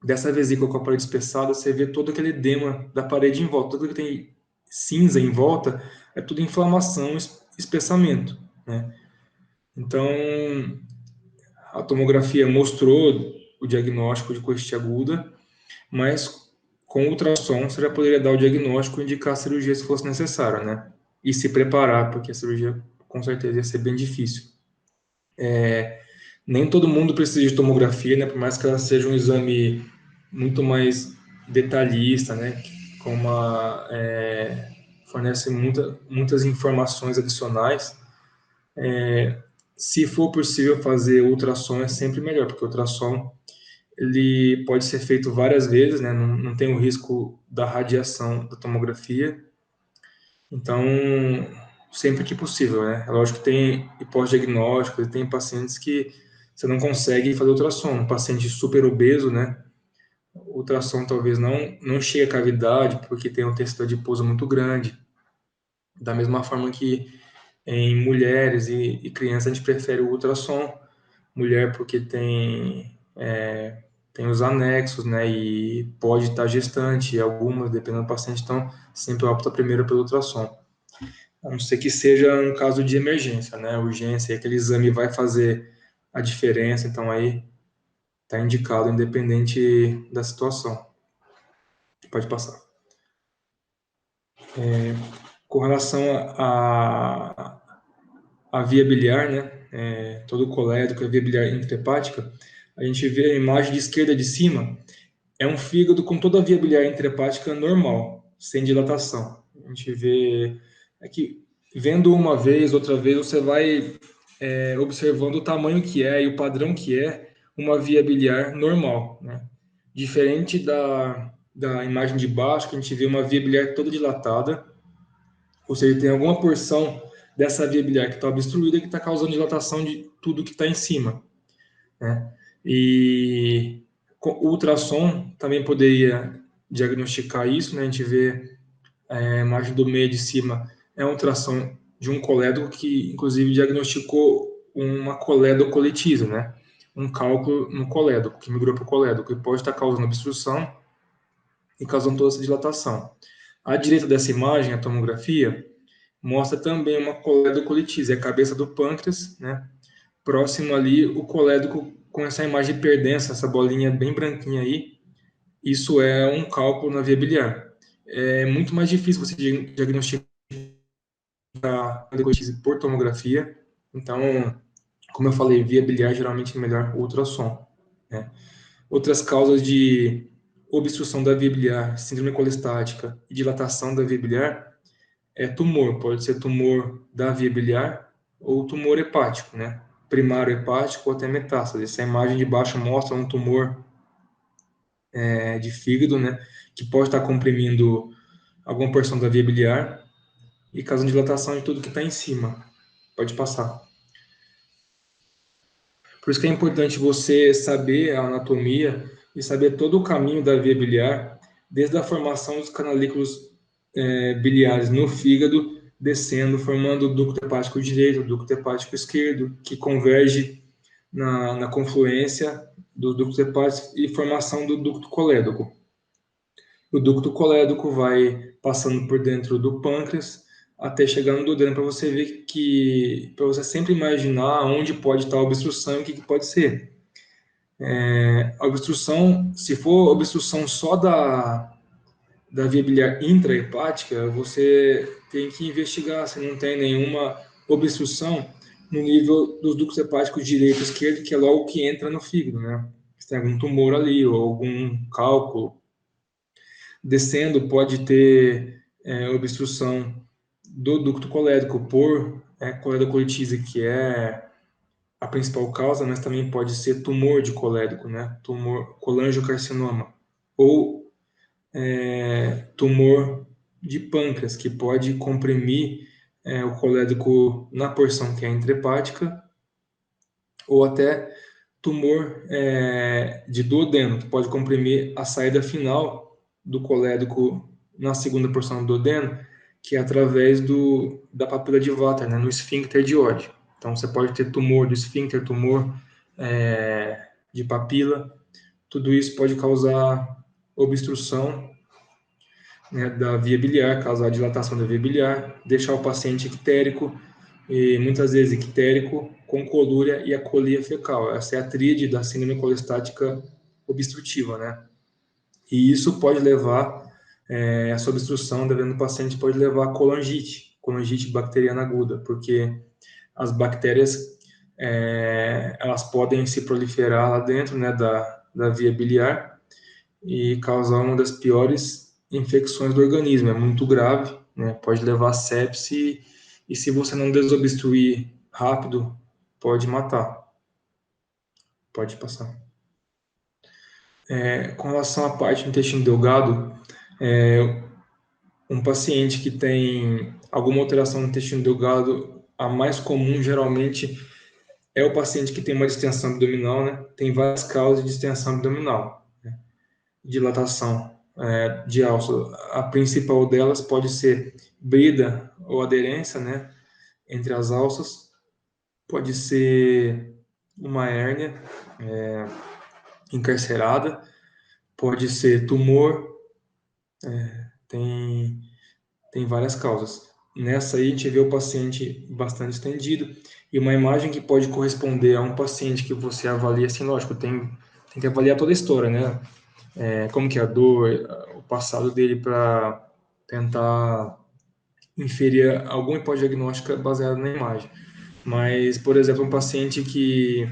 dessa vesícula com a parede espessada, você vê todo aquele edema da parede em volta, tudo que tem cinza em volta, é tudo inflamação, espessamento, né? Então, a tomografia mostrou o diagnóstico de colestite aguda, mas com ultrassom você já poderia dar o diagnóstico e indicar a cirurgia se fosse necessário, né? E se preparar, porque a cirurgia com certeza ia ser bem difícil. Nem todo mundo precisa de tomografia, né? Por mais que ela seja um exame muito mais detalhista, né? Fornece muitas informações adicionais. Se for possível fazer ultrassom é sempre melhor, porque o ultrassom ele pode ser feito várias vezes, né? Não tem o risco da radiação da tomografia. Então, sempre que possível, né? É lógico que tem pós-diagnóstico, tem pacientes que você não consegue fazer ultrassom. Um paciente super obeso, né? O ultrassom talvez não chegue à cavidade, porque tem um tecido adiposo muito grande. Da mesma forma que em mulheres e crianças a gente prefere o ultrassom, mulher porque tem os anexos, né, e pode estar gestante, algumas, dependendo do paciente, então sempre opta primeiro pelo ultrassom. A não ser que seja um caso de emergência, né, urgência, e aquele exame vai fazer a diferença, então aí está indicado, independente da situação. Pode passar. Com relação à via biliar, né, todo o colédoco, a via biliar intrahepática, a gente vê a imagem de esquerda de cima, é um fígado com toda a via biliar intrahepática normal, sem dilatação. A gente vê aqui, vendo uma vez, outra vez, você vai observando o tamanho que é e o padrão que é uma via biliar normal, né? Diferente da imagem de baixo, que a gente vê uma via biliar toda dilatada, ou seja, tem alguma porção dessa via biliar que está obstruída que está causando dilatação de tudo que está em cima, né? E o ultrassom também poderia diagnosticar isso, né? A gente vê a imagem do meio de cima, é um ultrassom de um colédoco que, inclusive, diagnosticou uma colédocolitise, né? Um cálculo no colédoco, que migrou para o colédoco, e pode estar causando obstrução e causando toda essa dilatação. À direita dessa imagem, a tomografia, mostra também uma colédocolitise, a cabeça do pâncreas, né? Próximo ali, o colédoco com essa imagem hiperdensa, essa bolinha bem branquinha aí, isso é um cálculo na via biliar. É muito mais difícil você diagnosticar a coledocolitise por tomografia, então, como eu falei, via biliar geralmente é melhor o ultrassom, né? Outras causas de obstrução da via biliar, síndrome colestática e dilatação da via biliar é tumor, pode ser tumor da via biliar ou tumor hepático, né? Primário hepático ou até metástase. Essa imagem de baixo mostra um tumor de fígado, né? Que pode estar comprimindo alguma porção da via biliar e causando dilatação de tudo que está em cima. Pode passar. Por isso que é importante você saber a anatomia e saber todo o caminho da via biliar, desde a formação dos canalículos biliares no fígado, descendo, formando o ducto hepático direito, o ducto hepático esquerdo, que converge na confluência do ducto hepático e formação do ducto colédoco. O ducto colédoco vai passando por dentro do pâncreas até chegar no duodeno, para você ver que, para você sempre imaginar onde pode estar a obstrução e o que pode ser. A obstrução, se for obstrução só da via biliar intrahepática, você tem que investigar se não tem nenhuma obstrução no nível dos ductos hepáticos direito e esquerdo, que é logo que entra no fígado, né? Se tem algum tumor ali ou algum cálculo. Descendo, pode ter obstrução do ducto colédoco por coledocolitise, que é a principal causa, mas também pode ser tumor de colédoco, né? Tumor colangiocarcinoma. Ou tumor de pâncreas, que pode comprimir o colédoco na porção que é intrahepática, ou até tumor de duodeno, que pode comprimir a saída final do colédoco na segunda porção do duodeno, que é através da papila de Vater, né, no esfíncter de Oddi. Então, você pode ter tumor do esfíncter, tumor de papila, tudo isso pode causar obstrução, né, da via biliar, causar dilatação da via biliar, deixar o paciente ictérico, e muitas vezes ictérico com colúria e acolia fecal. Essa é a tríade da síndrome colestática obstrutiva, né? E isso pode levar, essa obstrução do paciente pode levar a colangite bacteriana aguda, porque as bactérias, elas podem se proliferar lá dentro, né, da via biliar e causar uma das piores infecções do organismo. É muito grave, né? Pode levar a sepse e se você não desobstruir rápido, pode matar. Pode passar. Com relação à parte do intestino delgado, um paciente que tem alguma alteração no intestino delgado, a mais comum geralmente é o paciente que tem uma distensão abdominal, né? Tem várias causas de distensão abdominal, né? Dilatação de alça. A principal delas pode ser brida ou aderência, né, entre as alças. Pode ser uma hérnia encarcerada, pode ser tumor, tem várias causas. Nessa aí a gente vê o paciente bastante estendido e uma imagem que pode corresponder a um paciente que você avalia, assim, lógico, tem que avaliar toda a história, né? Como que é a dor, o passado dele para tentar inferir alguma hipótese diagnóstica baseada na imagem. Mas, por exemplo, um paciente que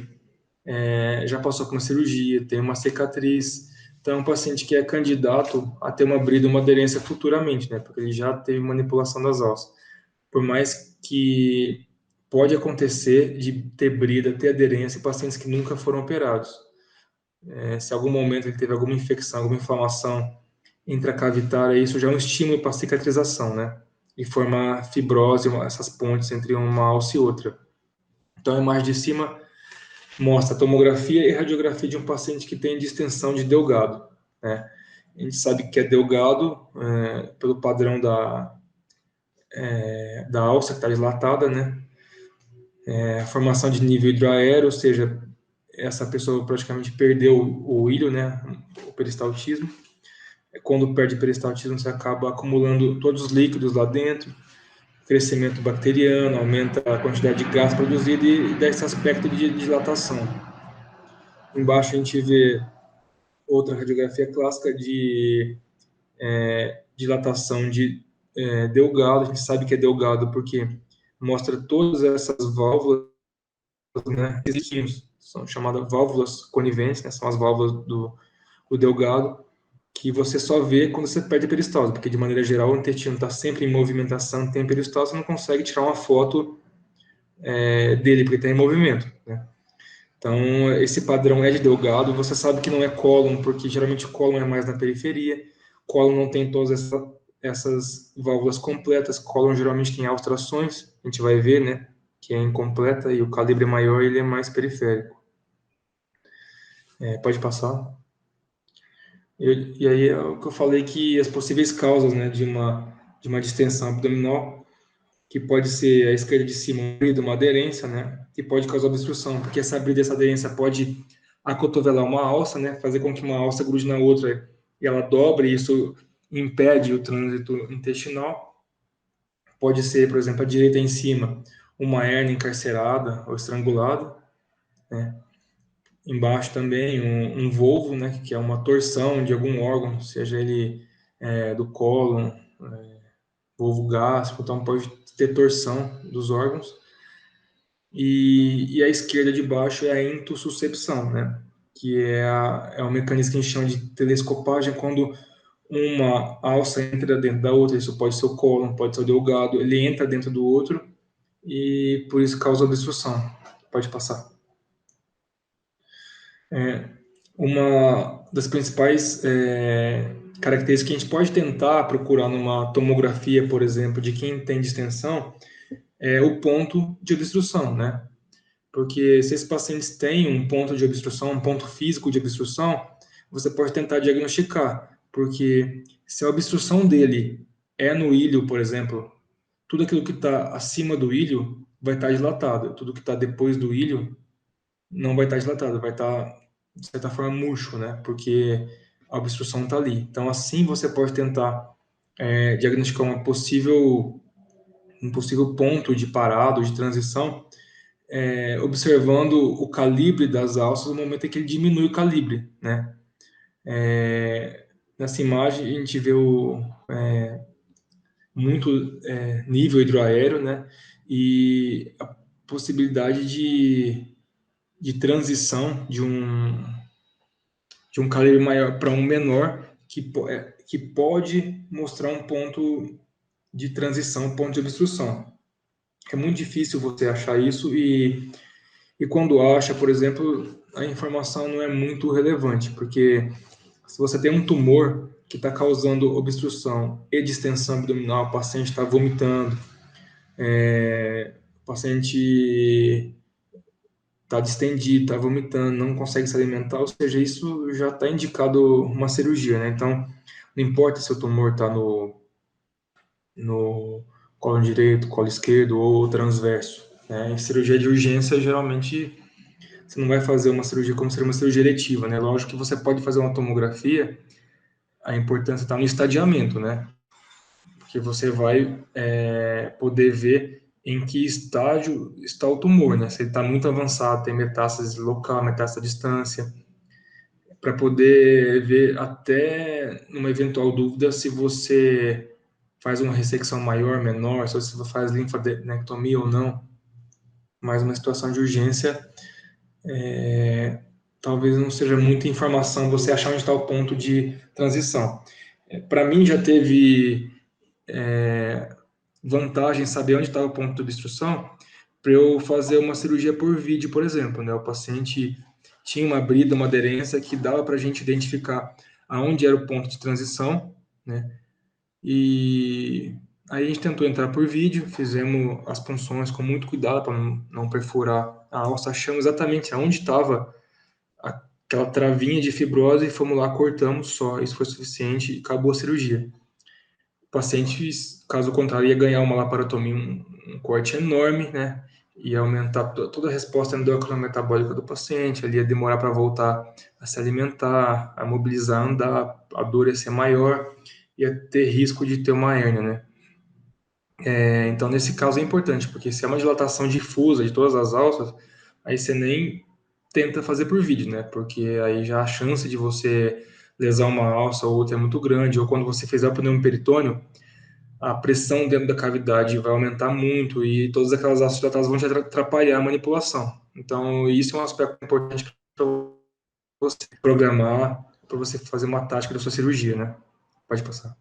já passou por uma cirurgia, tem uma cicatriz, então é um paciente que é candidato a ter uma brida, uma aderência futuramente, né? Porque ele já teve manipulação das alças. Por mais que pode acontecer de ter brida, ter aderência em pacientes que nunca foram operados. Se em algum momento ele teve alguma infecção, alguma inflamação intracavitária, isso já é um estímulo para a cicatrização, né? E formar fibrose, essas pontes entre uma alça e outra. Então, a imagem de cima mostra a tomografia e radiografia de um paciente que tem distensão de Delgado, né? A gente sabe que é Delgado pelo padrão da alça que está dilatada, né? Formação de nível hidroaéreo, ou seja, essa pessoa praticamente perdeu o ilho, né? O peristaltismo. Quando perde peristaltismo, você acaba acumulando todos os líquidos lá dentro, crescimento bacteriano, aumenta a quantidade de gás produzido e dá esse aspecto de dilatação. Embaixo a gente vê outra radiografia clássica de dilatação de Delgado. A gente sabe que é Delgado porque mostra todas essas válvulas, né, são chamadas válvulas coniventes, né, são as válvulas do Delgado, que você só vê quando você perde a peristalse, porque de maneira geral o intestino está sempre em movimentação, tem peristalse, você não consegue tirar uma foto dele, porque está em movimento, né? Então, esse padrão é de Delgado, você sabe que não é cólon, porque geralmente o cólon é mais na periferia, cólon não tem todas essas válvulas completas, cólon geralmente tem austrações, a gente vai ver, né, que é incompleta, e o calibre maior, ele é mais periférico. Pode passar. E aí é o que eu falei, que as possíveis causas, né, de uma distensão abdominal, que pode ser a esquerda de cima, uma aderência, né, que pode causar obstrução, porque essa brida, essa aderência pode acotovelar uma alça, né, fazer com que uma alça grude na outra e ela dobre, e isso impede o trânsito intestinal. Pode ser, por exemplo, a direita em cima, uma hérnia encarcerada ou estrangulada, né. Embaixo também um volvo, né, que é uma torção de algum órgão, seja ele do cólon, volvo gástrico, então pode ter torção dos órgãos. E a esquerda de baixo é a intussuscepção, né, que é um mecanismo que a gente chama de telescopagem, quando uma alça entra dentro da outra, isso pode ser o cólon, pode ser o delgado, ele entra dentro do outro e por isso causa obstrução. Pode passar. Uma das principais características que a gente pode tentar procurar numa tomografia, por exemplo, de quem tem distensão, é o ponto de obstrução, né? Porque se esses pacientes têm um ponto de obstrução, um ponto físico de obstrução, você pode tentar diagnosticar, porque se a obstrução dele é no ilho, por exemplo, tudo aquilo que está acima do ilho vai estar dilatado, tudo que está depois do ilho não vai estar dilatado, vai estar, de certa forma, murcho, né? Porque a obstrução está ali. Então, assim você pode tentar diagnosticar um possível ponto de parado, de transição, observando o calibre das alças no momento em que ele diminui o calibre, né? Nessa imagem a gente vê muito nível hidroaéreo, né? E a possibilidade de transição de um calibre maior para um menor, que pode mostrar um ponto de transição, um ponto de obstrução. É muito difícil você achar isso e quando acha, por exemplo, a informação não é muito relevante, porque se você tem um tumor que está causando obstrução e distensão abdominal, o paciente está vomitando, o paciente está distendido, está vomitando, não consegue se alimentar, ou seja, isso já está indicado uma cirurgia, né? Então, não importa se o tumor está no colo direito, colo esquerdo ou transverso, né? Em cirurgia de urgência, geralmente você não vai fazer uma cirurgia como seria uma cirurgia eletiva, né? Lógico que você pode fazer uma tomografia, a importância está no estadiamento, né? Porque você vai poder ver em que estágio está o tumor, né? Se ele está muito avançado, tem metástase local, metástase à distância, para poder ver até numa eventual dúvida se você faz uma ressecção maior, menor, se você faz linfadenectomia ou não. Mas uma situação de urgência, talvez não seja muita informação você achar onde está o ponto de transição. Para mim já teve vantagem saber onde estava o ponto de obstrução para eu fazer uma cirurgia por vídeo, por exemplo, né? O paciente tinha uma brida, uma aderência que dava para a gente identificar aonde era o ponto de transição, né? E aí a gente tentou entrar por vídeo, fizemos as punções com muito cuidado para não perfurar a alça, achamos exatamente aonde estava aquela travinha de fibrose e fomos lá, cortamos só, isso foi suficiente e acabou a cirurgia. O paciente, caso contrário, ia ganhar uma laparotomia, um corte enorme, né? Ia aumentar toda a resposta endócrino-metabólica do paciente, ele ia demorar para voltar a se alimentar, a mobilizar, a andar, a dor ia ser maior, ia ter risco de ter uma hérnia, né? Então, nesse caso é importante, porque se é uma dilatação difusa de todas as alças, aí você nem tenta fazer por vídeo, né? Porque aí já a chance de você lesar uma alça ou outra é muito grande, ou quando você fizer o pneumoperitônio, a pressão dentro da cavidade vai aumentar muito e todas aquelas alças dilatadas vão te atrapalhar a manipulação. Então, isso é um aspecto importante para você programar, para você fazer uma tática da sua cirurgia, né? Pode passar.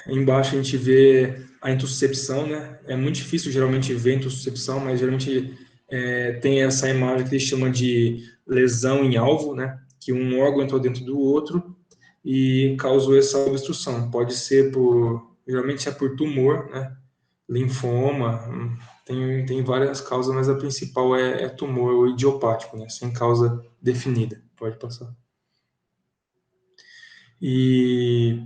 Embaixo a gente vê a intussuscepção, né? É muito difícil geralmente ver intussuscepção, mas geralmente tem essa imagem que eles chamam de lesão em alvo, né? Que um órgão entrou dentro do outro e causou essa obstrução. Pode ser geralmente é por tumor, né? Linfoma, tem várias causas, mas a principal é tumor ou idiopático, né? Sem causa definida. Pode passar. E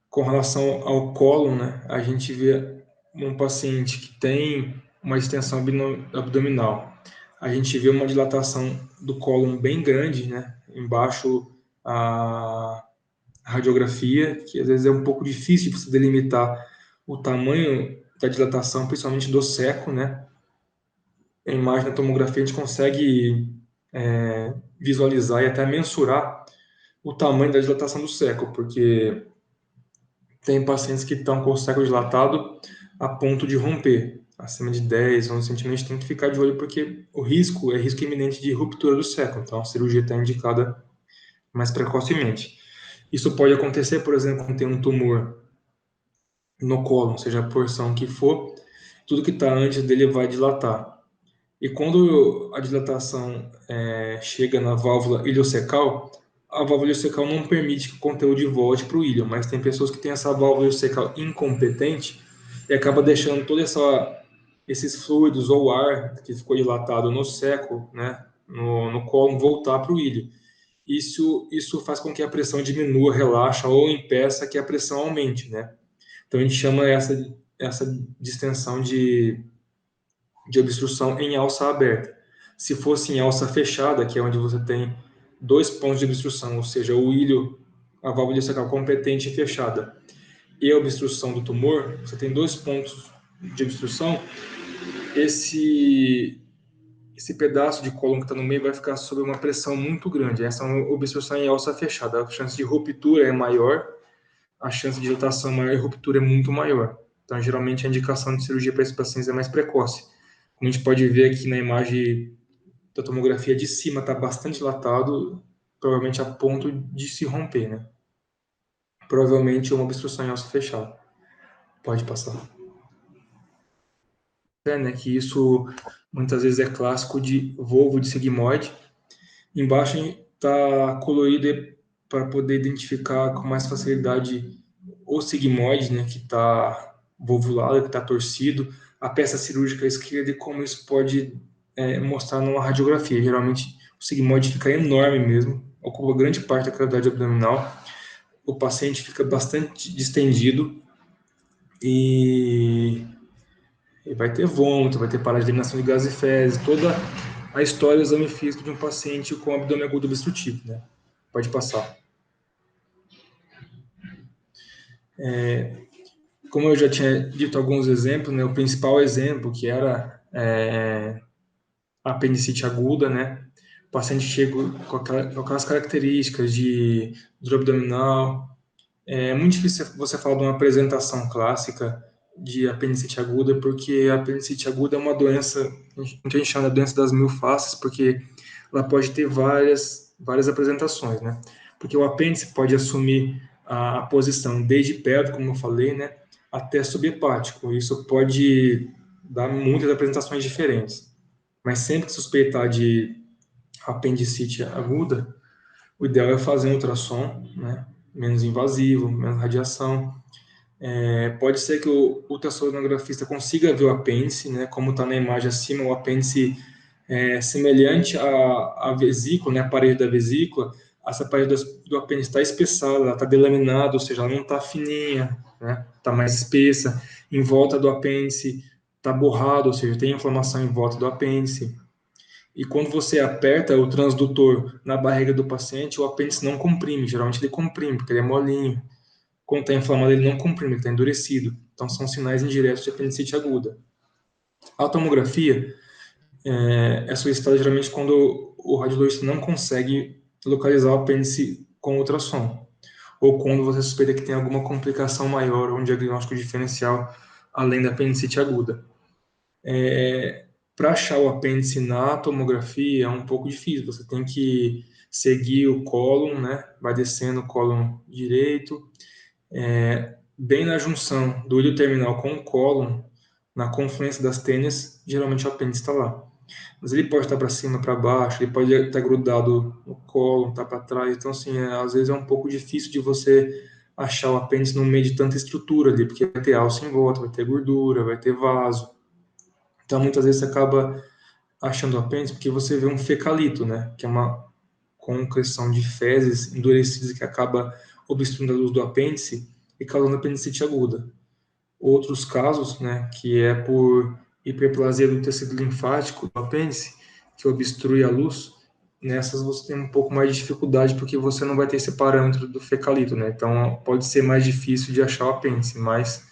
com relação ao cólon, né, a gente vê um paciente que tem uma extensão abdominal. A gente vê uma dilatação do cólon bem grande, né, embaixo a radiografia, que às vezes é um pouco difícil de você delimitar o tamanho da dilatação, principalmente do seco, né. A imagem da tomografia a gente consegue visualizar e até mensurar o tamanho da dilatação do seco, porque tem pacientes que estão com o seco dilatado a ponto de romper. Acima de 10, 11 centímetros, tem que ficar de olho porque o risco é risco iminente de ruptura do seco. Então, a cirurgia está indicada mais precocemente. Isso pode acontecer, por exemplo, quando tem um tumor no cólon, seja a porção que for, tudo que está antes dele vai dilatar. E quando a dilatação chega na válvula iliocecal, a válvula iliocecal não permite que o conteúdo volte para o ilho, mas tem pessoas que têm essa válvula iliocecal incompetente e acaba deixando todos esses fluidos ou ar que ficou dilatado no seco, né, no cólon, voltar para o ilho. Isso faz com que a pressão diminua, relaxa ou impeça que a pressão aumente, né? Então a gente chama essa distensão de obstrução em alça aberta. Se fosse em alça fechada, que é onde você tem dois pontos de obstrução, ou seja, o ilho, a válvula iliocecal competente e fechada, e a obstrução do tumor, você tem dois pontos de obstrução, esse pedaço de cólon que está no meio vai ficar sob uma pressão muito grande. Essa é uma obstrução em alça fechada. A chance de ruptura é maior, a chance de dilatação é maior e ruptura é muito maior. Então, geralmente, a indicação de cirurgia para esses pacientes é mais precoce. Como a gente pode ver aqui na imagem da tomografia de cima, está bastante dilatado, provavelmente a ponto de se romper, né? Provavelmente uma obstrução em alça fechada. Pode passar. Né, que isso muitas vezes é clássico de volvo de sigmoide. Embaixo está colorido para poder identificar com mais facilidade o sigmoide, né, que está volvulado, que está torcido, a peça cirúrgica esquerda e como isso pode mostrar numa radiografia. Geralmente o sigmoide fica enorme mesmo, ocupa grande parte da cavidade abdominal, o paciente fica bastante distendido e E vai ter vômito, vai ter parada de eliminação de gases e fezes, toda a história do exame físico de um paciente com abdômen agudo obstrutivo, né? Pode passar. Como eu já tinha dito alguns exemplos, né? O principal exemplo, que era a apendicite aguda, né? O paciente chega com aquelas características de dor abdominal. É muito difícil você falar de uma apresentação clássica de apendicite aguda, porque a apendicite aguda é uma doença, muita gente chama de doença das mil faces, porque ela pode ter várias apresentações, né? Porque o apêndice pode assumir a posição desde perto, como eu falei, né, até subhepático. Isso pode dar muitas apresentações diferentes. Mas sempre que suspeitar de apendicite aguda, o ideal é fazer um ultrassom, né, menos invasivo, menos radiação. Pode ser que o ultrassonografista consiga ver o apêndice, né, como está na imagem acima, o apêndice semelhante à vesícula, né, a parede da vesícula. Essa parede do apêndice está espessada, ela está delaminada, ou seja, ela não está fininha, né, está mais espessa. Em volta do apêndice está borrado, ou seja, tem inflamação em volta do apêndice. E quando você aperta o transdutor na barriga do paciente, o apêndice não comprime. Geralmente ele comprime, porque ele é molinho. Quando está inflamado, ele não comprime, ele está endurecido. Então, são sinais indiretos de apendicite aguda. A tomografia é solicitada geralmente quando o radiologista não consegue localizar o apêndice com ultrassom, ou quando você suspeita que tem alguma complicação maior, um diagnóstico diferencial, além da apendicite aguda. Para achar o apêndice na tomografia é um pouco difícil, você tem que seguir o cólon, né? Vai descendo o cólon direito, bem na junção do ilho terminal com o cólon, na confluência das tênias, geralmente o apêndice está lá. Mas ele pode estar para cima, para baixo, ele pode estar grudado no colo, estar para trás. Então, assim, às vezes é um pouco difícil de você achar o apêndice no meio de tanta estrutura ali, porque vai ter alça em volta, vai ter gordura, vai ter vaso. Então, muitas vezes você acaba achando o apêndice porque você vê um fecalito, né? Que é uma concreção de fezes endurecidas que acaba obstruindo a luz do apêndice e causando apendicite aguda. Outros casos, né, que é por hiperplasia do tecido linfático do apêndice, que obstrui a luz, nessas você tem um pouco mais de dificuldade porque você não vai ter esse parâmetro do fecalito, né? Então pode ser mais difícil de achar o apêndice, mas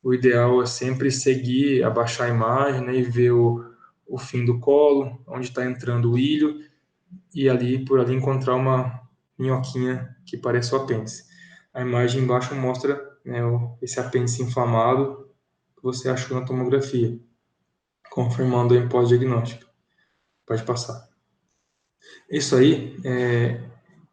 o ideal é sempre seguir, abaixar a imagem, né, e ver o fim do colo, onde está entrando o ilho, e ali por ali encontrar uma minhoquinha que parece o apêndice. A imagem embaixo mostra, né, esse apêndice inflamado que você achou na tomografia, confirmando aí pós-diagnóstico. Pode passar. Isso aí,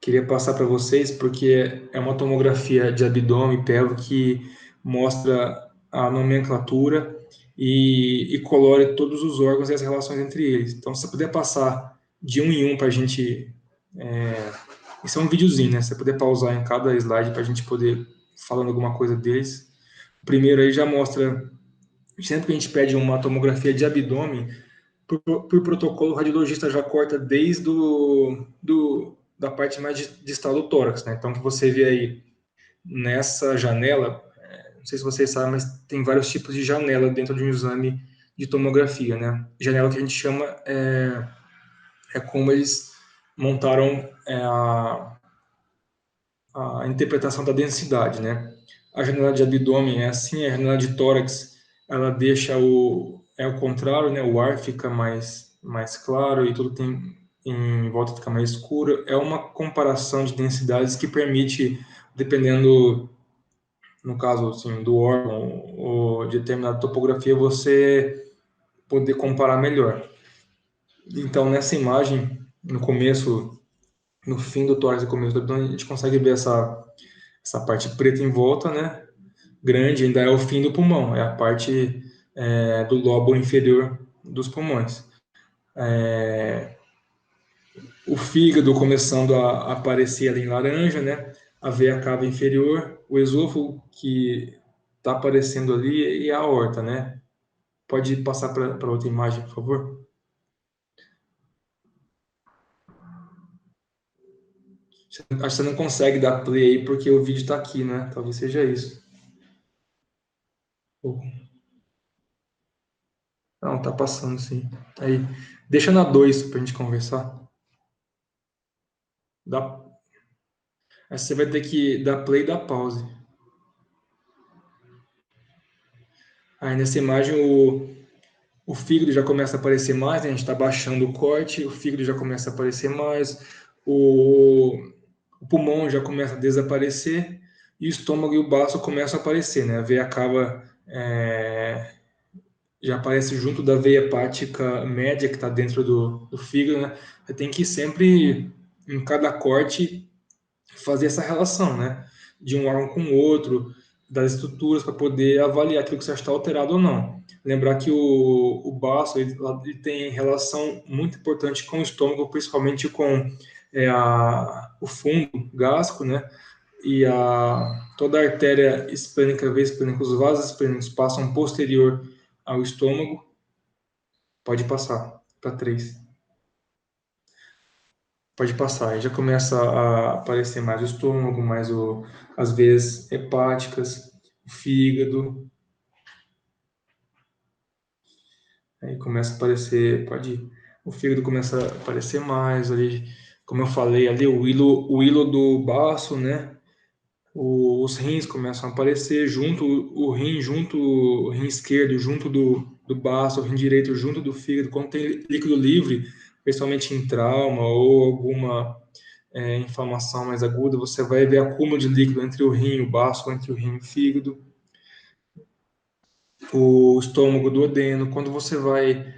queria passar para vocês porque é uma tomografia de abdômen e pelvo que mostra a nomenclatura e colore todos os órgãos e as relações entre eles. Então, se você puder passar de um em um para a gente. Isso é um videozinho, né? Se você puder pausar em cada slide para a gente poder falando alguma coisa deles. O primeiro aí já mostra. Sempre que a gente pede uma tomografia de abdômen, por protocolo, o radiologista já corta desde da parte mais distal do tórax, né? Então, o que você vê aí nessa janela, não sei se vocês sabem, mas tem vários tipos de janela dentro de um exame de tomografia, né? Janela que a gente chama é como eles montaram a interpretação da densidade, né? A janela de abdômen é assim, a janela de tórax ela deixa o contrário, né? O ar fica mais claro e tudo tem em volta fica mais escuro. É uma comparação de densidades que permite, dependendo, no caso assim, do órgão ou de determinada topografia, você poder comparar melhor. Então, nessa imagem, no começo, no fim do tórax e começo do abdômen, a gente consegue ver essa parte preta em volta, né? Grande, ainda é o fim do pulmão, é a parte do lobo inferior dos pulmões. O fígado começando a aparecer ali em laranja, né? A veia cava inferior, o esôfago que está aparecendo ali e a aorta, né? Pode passar para outra imagem, por favor? Acho que você não consegue dar play aí porque o vídeo está aqui, né? Talvez seja isso. Não, tá passando sim. Aí, deixa na 2 pra gente conversar. Dá... Aí você vai ter que dar play e dar pause. Aí nessa imagem o fígado já começa a aparecer mais, né? A gente está baixando o corte, o fígado já começa a aparecer mais, o pulmão já começa a desaparecer e o estômago e o baço começam a aparecer, né? A veia cava já aparece junto da veia hepática média que está dentro do fígado, né? Você tem que sempre, em cada corte, fazer essa relação, né? De um órgão com o outro, das estruturas para poder avaliar aquilo que você está alterado ou não. Lembrar que o baço ele tem relação muito importante com o estômago, principalmente com o fundo gástrico, né? E toda a artéria esplênica, veia esplênica, os vasos esplênicos passam posterior ao estômago. Pode passar para 3. Pode passar, aí já começa a aparecer mais o estômago, mais as veias hepáticas, o fígado. Aí começa a aparecer, pode ir. O fígado começa a aparecer mais ali, como eu falei ali, o hilo do baço, né? Os rins começam a aparecer junto, o rim esquerdo junto do baço, o rim direito junto do fígado. Quando tem líquido livre, principalmente em trauma ou alguma inflamação mais aguda, você vai ver acúmulo de líquido entre o rim e o baço, entre o rim e o fígado, o estômago, duodeno. Quando você vai,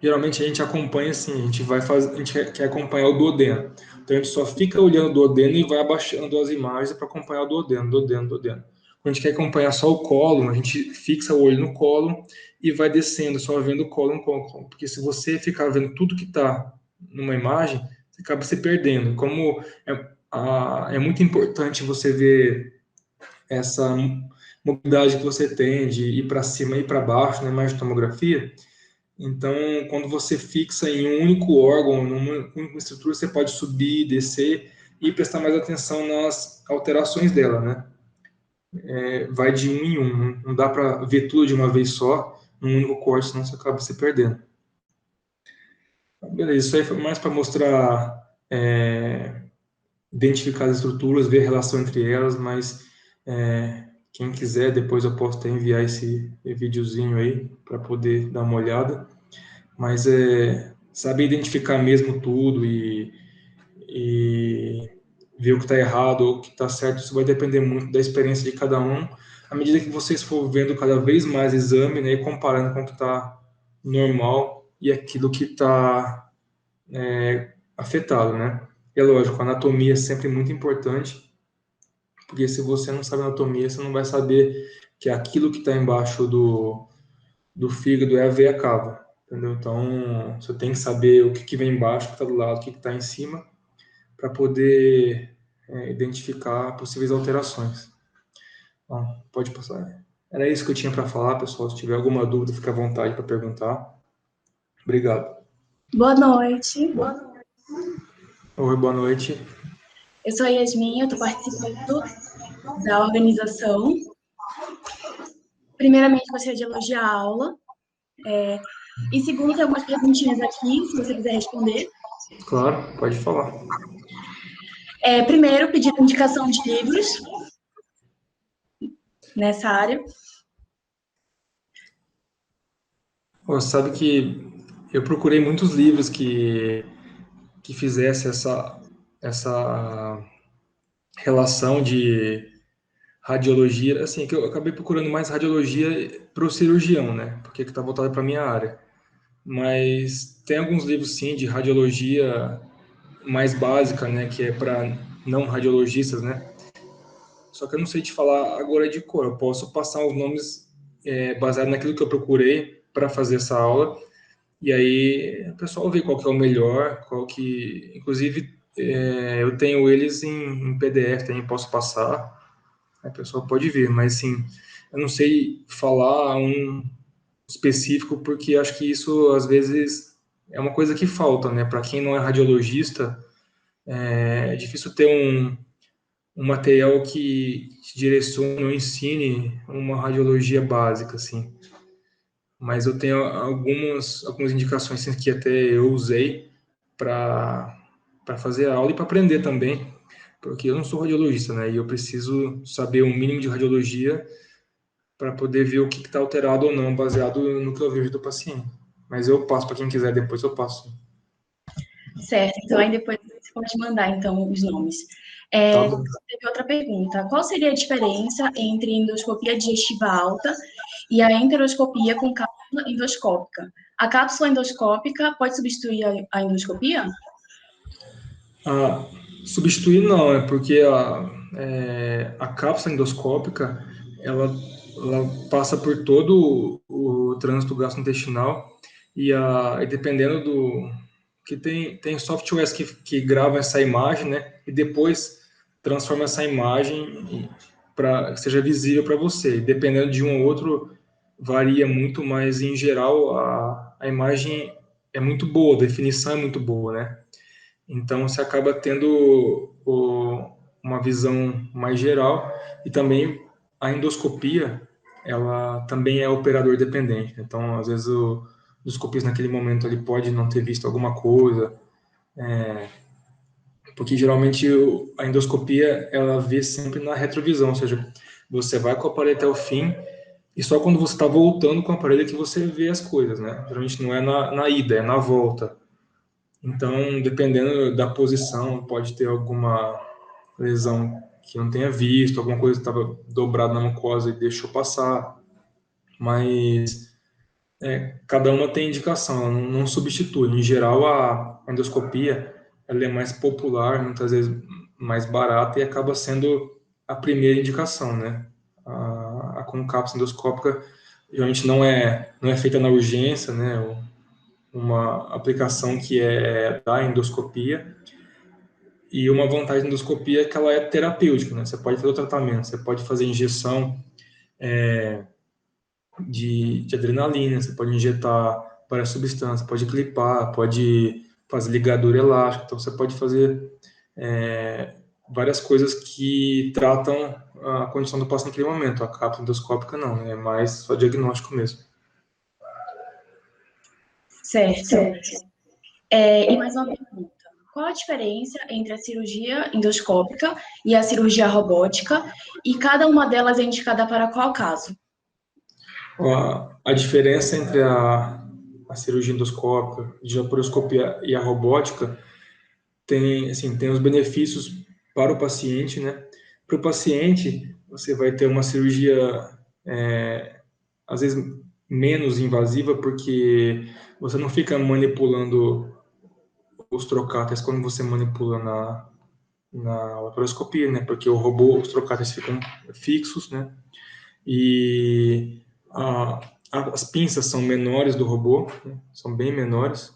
geralmente a gente acompanha assim, a gente quer acompanhar o duodeno. Então a gente só fica olhando o duodeno e vai abaixando as imagens para acompanhar o duodeno. Quando a gente quer acompanhar só o cólon, a gente fixa o olho no cólon e vai descendo, só vendo o cólon, porque se você ficar vendo tudo que está numa imagem, você acaba se perdendo. Como é muito importante você ver essa mobilidade que você tem de ir para cima e para baixo na imagem de tomografia. Então, quando você fixa em um único órgão, numa única estrutura, você pode subir, descer e prestar mais atenção nas alterações dela, né? Vai de um em um, não dá para ver tudo de uma vez só, num único corte, senão você acaba se perdendo. Beleza, isso aí foi mais para mostrar, identificar as estruturas, ver a relação entre elas, mas quem quiser, depois eu posso até enviar esse videozinho aí para poder dar uma olhada. Mas saber identificar mesmo tudo e ver o que está errado ou o que está certo, isso vai depender muito da experiência de cada um. À medida que vocês for vendo cada vez mais exame, né, e comparando com o que está normal e aquilo que está afetado, né? E é lógico, a anatomia é sempre muito importante, porque se você não sabe anatomia, você não vai saber que aquilo que está embaixo do fígado é a veia cava, entendeu? Então, você tem que saber o que vem embaixo, o que está do lado, o que está em cima, para poder identificar possíveis alterações. Bom, pode passar. Era isso que eu tinha para falar, pessoal. Se tiver alguma dúvida, fica à vontade para perguntar. Obrigado. Boa noite. Oi, boa noite. Eu sou a Yasmin, eu estou participando da organização. Primeiramente, gostaria de elogiar a aula. E segundo, tem algumas perguntinhas aqui, se você quiser responder. Claro, pode falar. Primeiro, pedir indicação de livros nessa área. Você sabe que eu procurei muitos livros que fizesse essa relação de radiologia, assim, que eu acabei procurando mais radiologia para o cirurgião, né? Porque que está voltado para minha área. Mas tem alguns livros, sim, de radiologia mais básica, né? Que é para não radiologistas, né? Só que eu não sei te falar agora de cor. Eu posso passar os nomes baseado naquilo que eu procurei para fazer essa aula. E aí o pessoal vê qual que é o melhor, qual que... Inclusive, eu tenho eles em PDF, também posso passar. A pessoa pode ver, mas assim, eu não sei falar um específico, porque acho que isso, às vezes, é uma coisa que falta, né? Para quem não é radiologista, é difícil ter um material que te direcione ou ensine uma radiologia básica, assim. mas eu tenho algumas indicações assim, que até eu usei para fazer a aula e para aprender também, porque eu não sou radiologista, né? E eu preciso saber o mínimo de radiologia para poder ver o que está alterado ou não, baseado no que eu vejo do paciente. Mas eu passo para quem quiser, depois eu passo. Certo, então aí depois você pode mandar, então, os nomes. Tá bom. Teve outra pergunta. Qual seria a diferença entre endoscopia digestiva alta e a enteroscopia com cápsula endoscópica? A cápsula endoscópica pode substituir a endoscopia? Substituir não, é porque a cápsula endoscópica ela passa por todo o trânsito gastrointestinal e dependendo do que tem softwares que gravam essa imagem, né, e depois transforma essa imagem para que seja visível para você. E dependendo de um ou outro varia muito, mas em geral a imagem é muito boa, a definição é muito boa, né? Então, você acaba tendo uma visão mais geral e também a endoscopia, ela também é operador dependente. Então, às vezes, o endoscopista naquele momento ele pode não ter visto alguma coisa, porque geralmente a endoscopia ela vê sempre na retrovisão, ou seja, você vai com o aparelho até o fim e só quando você está voltando com o aparelho é que você vê as coisas, né? Geralmente não é na ida, é na volta. Então, dependendo da posição, pode ter alguma lesão que não tenha visto, alguma coisa que estava dobrada na mucosa e deixou passar. Mas cada uma tem indicação, ela não substitui. Em geral, a endoscopia ela é mais popular, muitas vezes mais barata e acaba sendo a primeira indicação, né? A com cápsula endoscópica geralmente não é feita na urgência, né? Uma aplicação que é da endoscopia. E uma vantagem da endoscopia é que ela é terapêutica, né? Você pode fazer o tratamento, você pode fazer injeção de adrenalina, você pode injetar várias substâncias, pode clipar, pode fazer ligadura elástica, então você pode fazer várias coisas que tratam a condição do paciente naquele momento. A cápsula endoscópica não, né? É mais só diagnóstico mesmo. Certo. E mais uma pergunta. Qual a diferença entre a cirurgia endoscópica e a cirurgia robótica? E cada uma delas é indicada para qual caso? A diferença entre a cirurgia endoscópica, a laparoscopia e a robótica tem os benefícios para o paciente, né? Para o paciente, você vai ter uma cirurgia, às vezes, menos invasiva, porque você não fica manipulando os trocáteres quando você manipula na laparoscopia, né? Porque o robô, os trocáteres ficam fixos, né? E as pinças são menores do robô, né? São bem menores,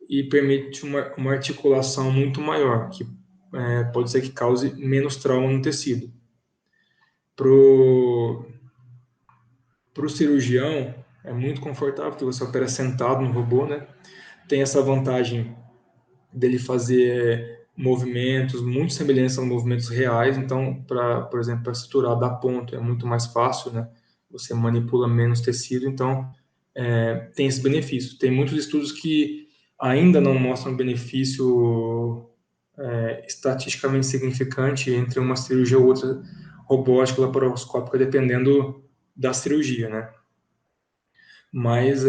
e permite uma articulação muito maior, que pode ser que cause menos trauma no tecido. Pro cirurgião, é muito confortável, porque você opera sentado no robô, né? Tem essa vantagem dele fazer movimentos muito semelhantes aos movimentos reais, então, por exemplo, para suturar, dar ponto é muito mais fácil, né? Você manipula menos tecido, então tem esse benefício. Tem muitos estudos que ainda não mostram benefício estatisticamente significante entre uma cirurgia ou outra robótica ou laparoscópica, dependendo da cirurgia, né? Mas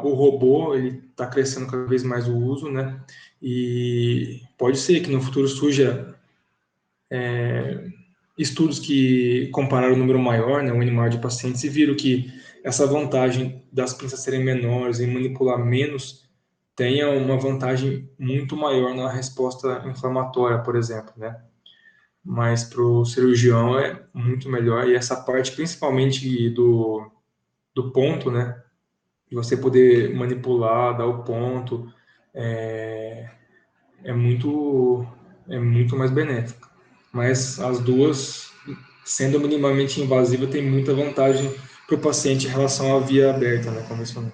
o robô ele está crescendo cada vez mais o uso, né? E pode ser que no futuro surja estudos que compararam o número maior, né, o N maior de pacientes, e viram que essa vantagem das pinças serem menores e manipular menos tenha uma vantagem muito maior na resposta inflamatória, por exemplo, né? Mas para o cirurgião é muito melhor, e essa parte principalmente do ponto, né? De você poder manipular, dar o ponto, é muito mais benéfica. Mas as duas, sendo minimamente invasiva, tem muita vantagem para o paciente em relação à via aberta, né, convencional.